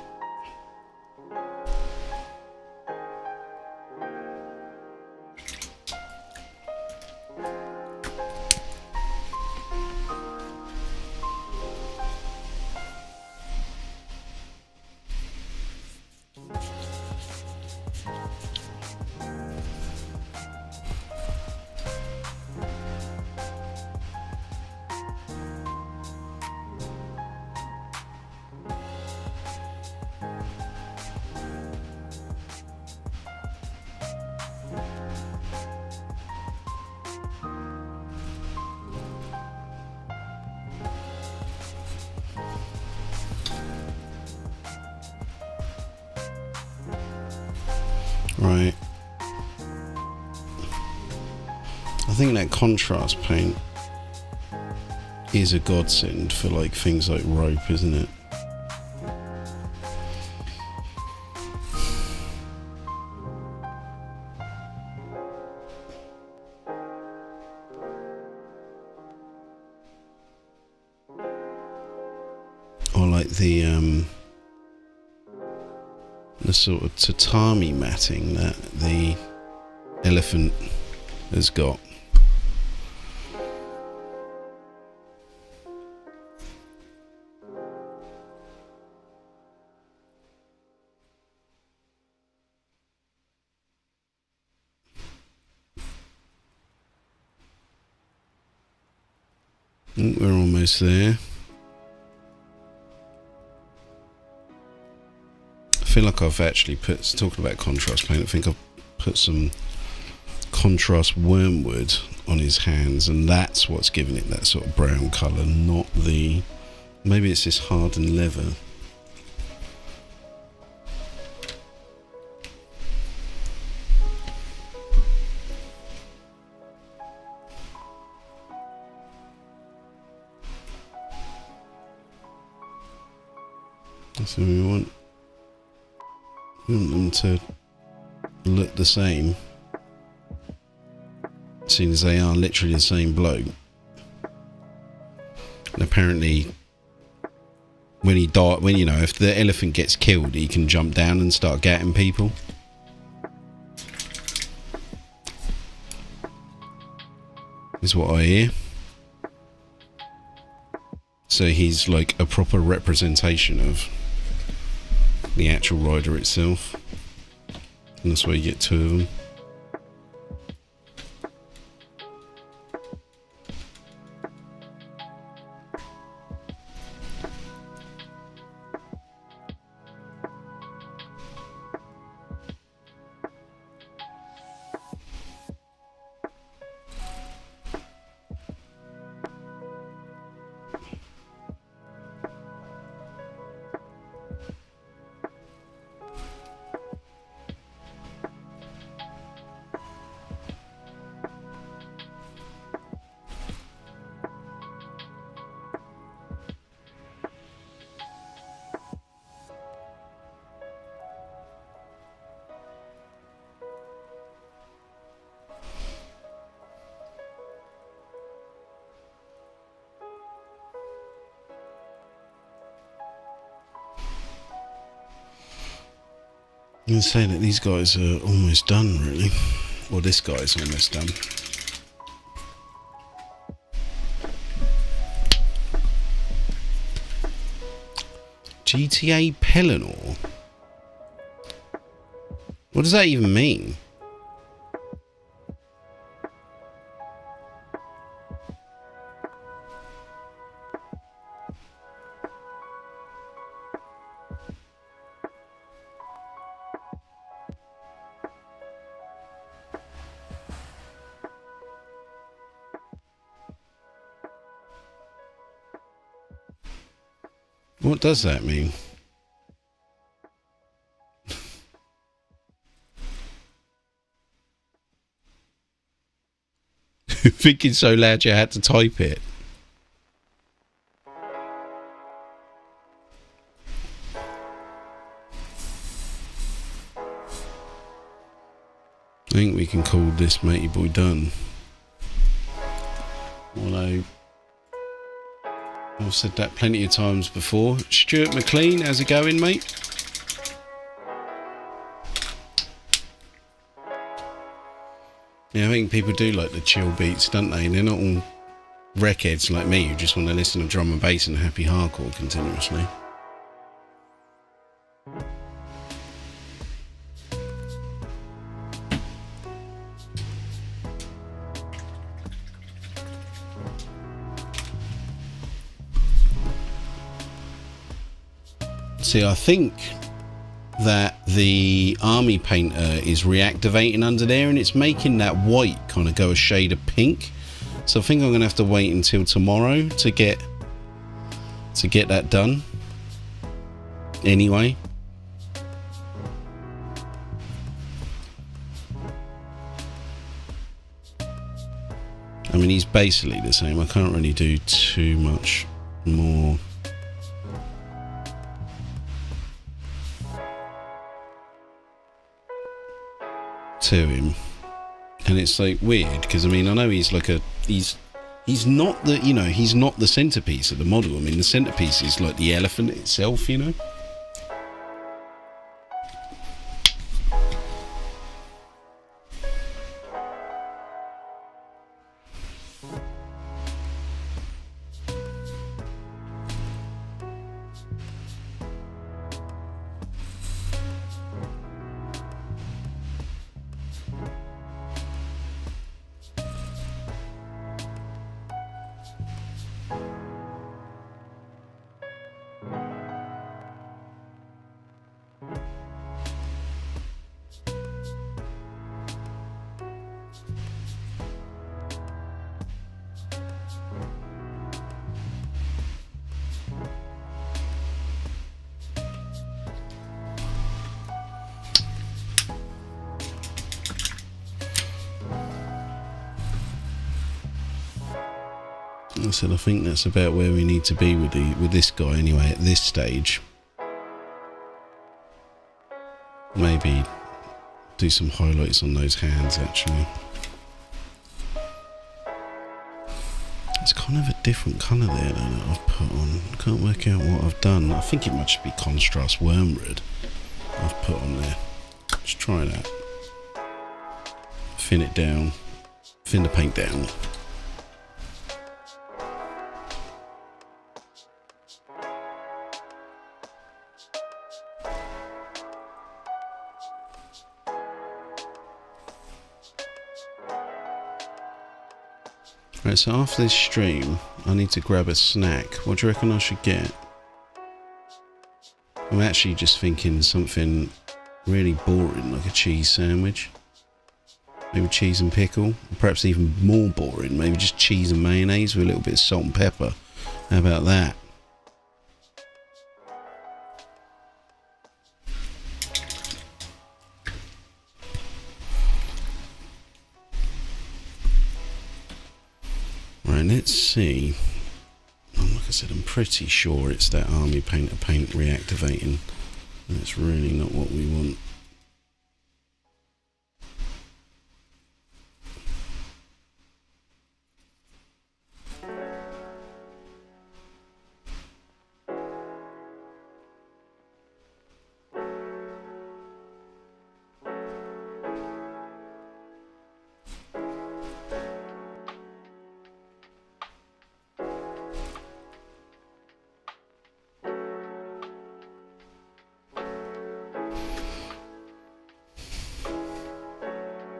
Right. I think that contrast paint is a godsend for like things like rope, isn't it? Or like the sort of tatami matting that the elephant has got. We're almost there. I feel like I've actually talking about contrast paint, I think I've put some contrast wormwood on his hands, and that's what's giving it that sort of brown colour, not the... Maybe it's this hardened leather. So we want them to look the same, seeing as they are literally the same bloke. And apparently, when he died, when, you know, if the elephant gets killed, he can jump down and start gatting people. Is what I hear. So he's like a proper representation of the actual rider itself, and that's why you get 2 of them. I'm going to say that these guys are almost done, really. Well, this guy's almost done. GTA Pelennor? What does that even mean? What does that mean? Thinking so loud you had to type it. I think we can call this matey boy done. Although I've said that plenty of times before. Stuart McLean, how's it going, mate? Yeah, I think people do like the chill beats, don't they? They're not all wreckheads like me who just want to listen to drum and bass and happy hardcore continuously. See, I think that the army painter is reactivating under there, and it's making that white kind of go a shade of pink. So I think I'm gonna have to wait until tomorrow to get that done. Anyway. I mean, he's basically the same. I can't really do too much more. To him, and it's like weird because I mean I know he's like he's not the, you know, he's not the centerpiece of the model. I mean the centerpiece is like the elephant itself, you know. I said, I think that's about where we need to be with this guy anyway at this stage. Maybe do some highlights on those hands actually. It's kind of a different colour there though that I've put on. I can't work out what I've done. I think it might just be contrast wormwood I've put on there. Let's try that. Thin it down. Thin the paint down. Right, so after this stream, I need to grab a snack. What do you reckon I should get? I'm actually just thinking something really boring, like a cheese sandwich. Maybe cheese and pickle. Or perhaps even more boring, maybe just cheese and mayonnaise with a little bit of salt and pepper. How about that? Right, let's see. Like I said, I'm pretty sure it's that army painter paint reactivating. That's really not what we want.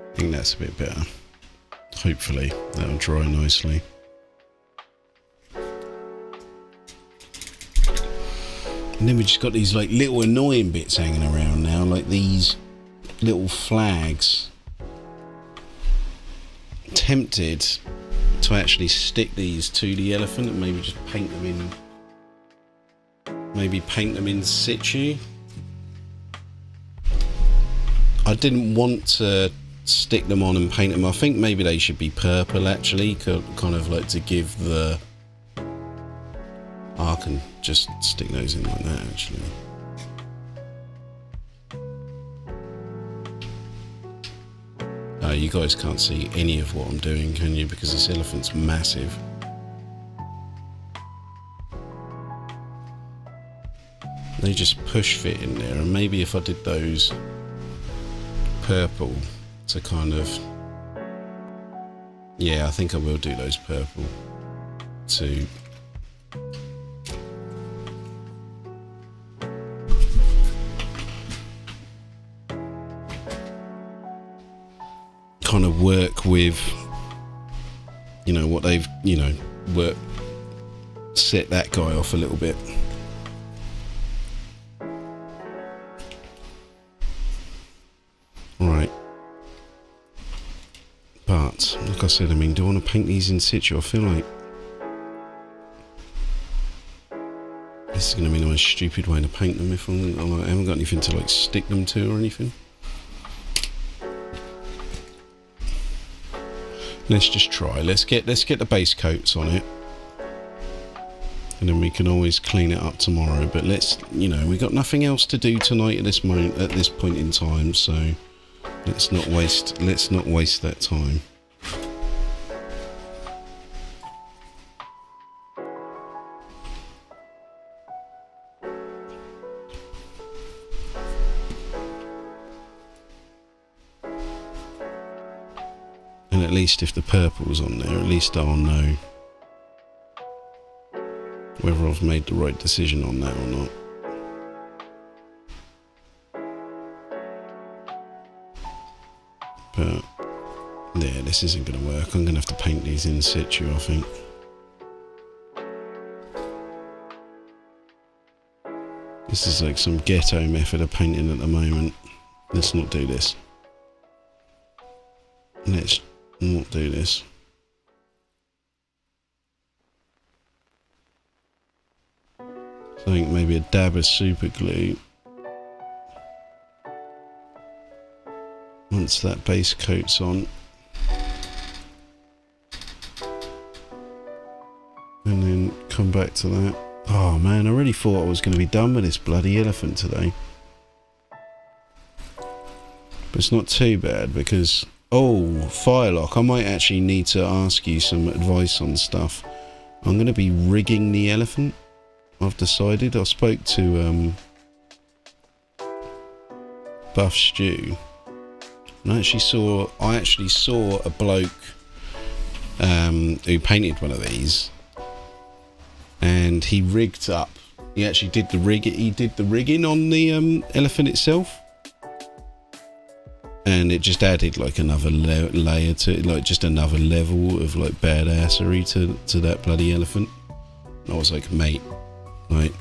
I think that's a bit better. Hopefully that'll dry nicely. And then we just got these like little annoying bits hanging around now, like these little flags. Tempted to actually stick these to the elephant and maybe just paint them in. Maybe paint them in situ. I didn't want to stick them on and paint them. I think maybe they should be purple actually, kind of like to give the... I can just stick those in like that actually. You guys can't see any of what I'm doing, can you? Because this elephant's massive. They just push fit in there, and maybe if I did those purple to kind of... Yeah, I think I will do those purple to... kind of work with, you know, what they've, you know, set that guy off a little bit. Right. But, like I said, I mean, do I want to paint these in situ? I feel like this is going to be the most stupid way to paint them if I haven't got anything to like stick them to or anything. Let's just try. Let's get the base coats on it, and then we can always clean it up tomorrow. But let's, you know, we got nothing else to do tonight at this moment, at this point in time. So let's not waste that time. And at least if the purple's on there, at least I'll know whether I've made the right decision on that or not. But yeah, this isn't going to work. I'm going to have to paint these in situ, I think. This is like some ghetto method of painting at the moment. Let's not do this. Let's not do this. I think maybe a dab of super glue. Once that base coat's on. and then come back to that. Oh man, I really thought I was going to be done with this bloody elephant today. But it's not too bad because... Oh, Firelock, I might actually need to ask you some advice on stuff. I'm going to be rigging the elephant. I've decided. I spoke to Buff Stew. And I actually saw a bloke who painted one of these. And he rigged up. He actually did the rigging on the elephant itself. And it just added like another layer to it, like just another level of like badassery to that bloody elephant. And I was like, mate, like,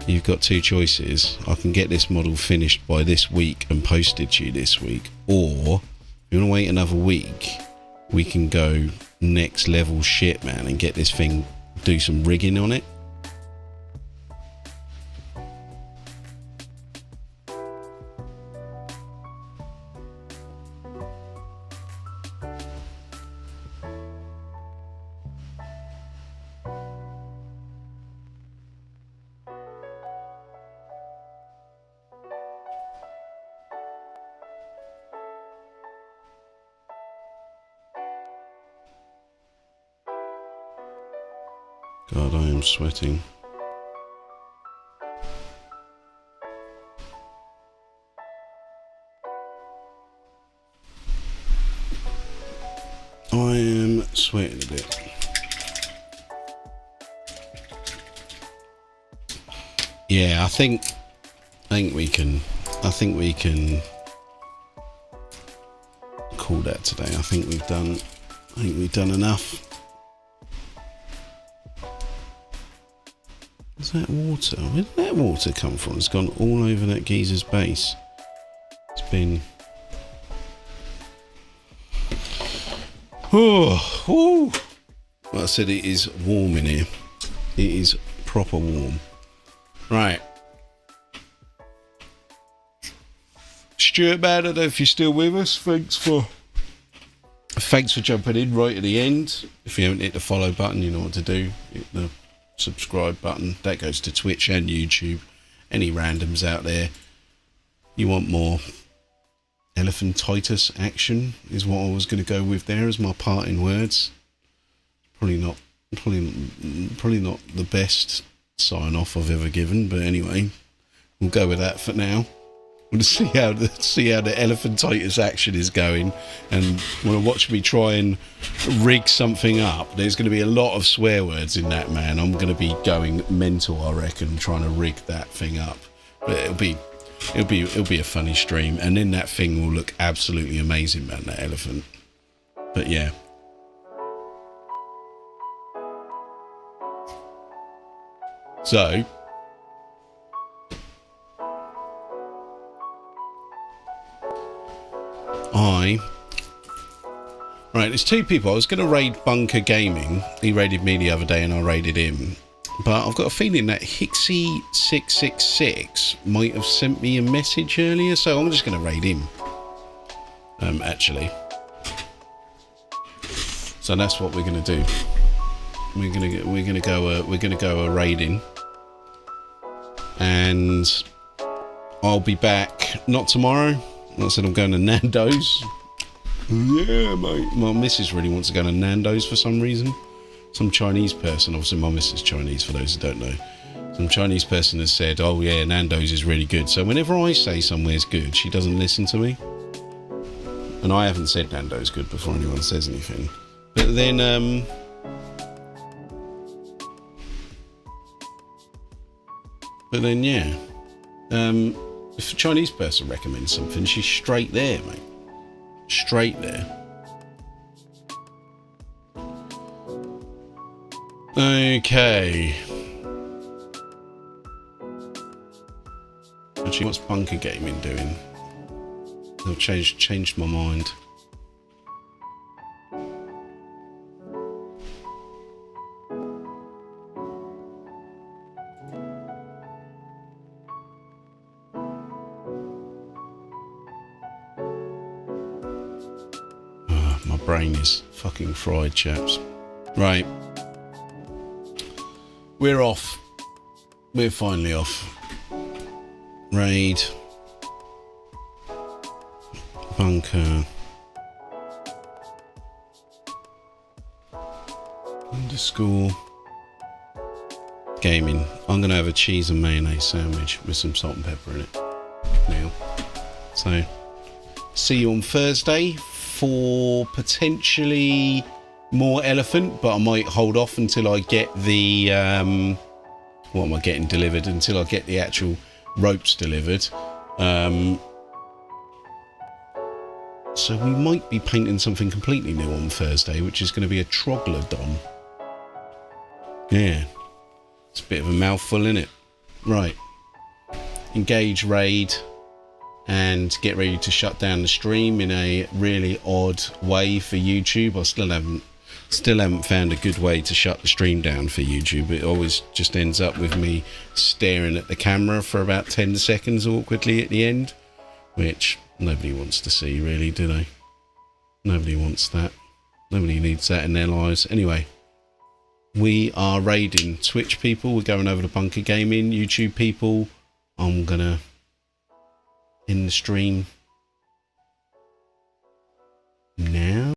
you've got two choices. I can get this model finished by this week and posted to you this week, or if you want to wait another week, we can go next level shit, man, and get this thing, do some rigging on it. God, I am sweating. I am sweating a bit. Yeah, I think we can call that today. I think we've done enough. What's that water? Where did that water come from? It's gone all over that geezer's base. It's been... Oh. Like I said, it is warm in here. It is proper warm. Right. Stuart, man, I don't know if you're still with us. Thanks for jumping in right at the end. If you haven't hit the follow button, you know what to do. Hit the subscribe button. That goes to Twitch and YouTube. Any randoms out there, you want more elephantitis action is what I was going to go with there as my parting words. Probably not the best sign off I've ever given, but anyway, we'll go with that for now. We'll see how the elephantitis action is going, and want to watch me try and rig something up. There's going to be a lot of swear words in that, man. I'm going to be going mental, I reckon, trying to rig that thing up. But it'll be a funny stream, and then that thing will look absolutely amazing, man. That elephant. But yeah. So. Right, there's two people. I was going to raid Bunker Gaming. He raided me the other day and I raided him. But I've got a feeling that Hixie666 might have sent me a message earlier, so I'm just going to raid him. Actually. So that's what we're going to do. We're going to go a raiding. And I'll be back not tomorrow. I said I'm going to Nando's. Yeah, mate. My missus really wants to go to Nando's for some reason. Some Chinese person, obviously my missus is Chinese for those who don't know. Some Chinese person has said, oh yeah, Nando's is really good. So whenever I say somewhere's good, she doesn't listen to me. And I haven't said Nando's good before anyone says anything. But then, yeah. If a Chinese person recommends something, she's straight there, mate. Straight there. Okay. Actually, what's Bunker Gaming doing? They've changed my mind. My brain is fucking fried, chaps. Right. We're off. We're finally off. Raid. Bunker. Underscore. Gaming. I'm going to have a cheese and mayonnaise sandwich with some salt and pepper in it now. So, see you on Thursday for potentially more elephant, but I might hold off until I get the what am I getting delivered, until I get the actual ropes delivered. So we might be painting something completely new on Thursday, which is going to be a troglodon. Yeah, it's a bit of a mouthful, isn't it? Right, engage raid and get ready to shut down the stream in a really odd way for YouTube. I still haven't found a good way to shut the stream down for YouTube. It always just ends up with me staring at the camera for about 10 seconds awkwardly at the end, which nobody wants to see, really, do they? Nobody wants that. Nobody needs that in their lives. Anyway, we are raiding Twitch people. We're going over to Bunker Gaming. YouTube people, I'm gonna end the stream now.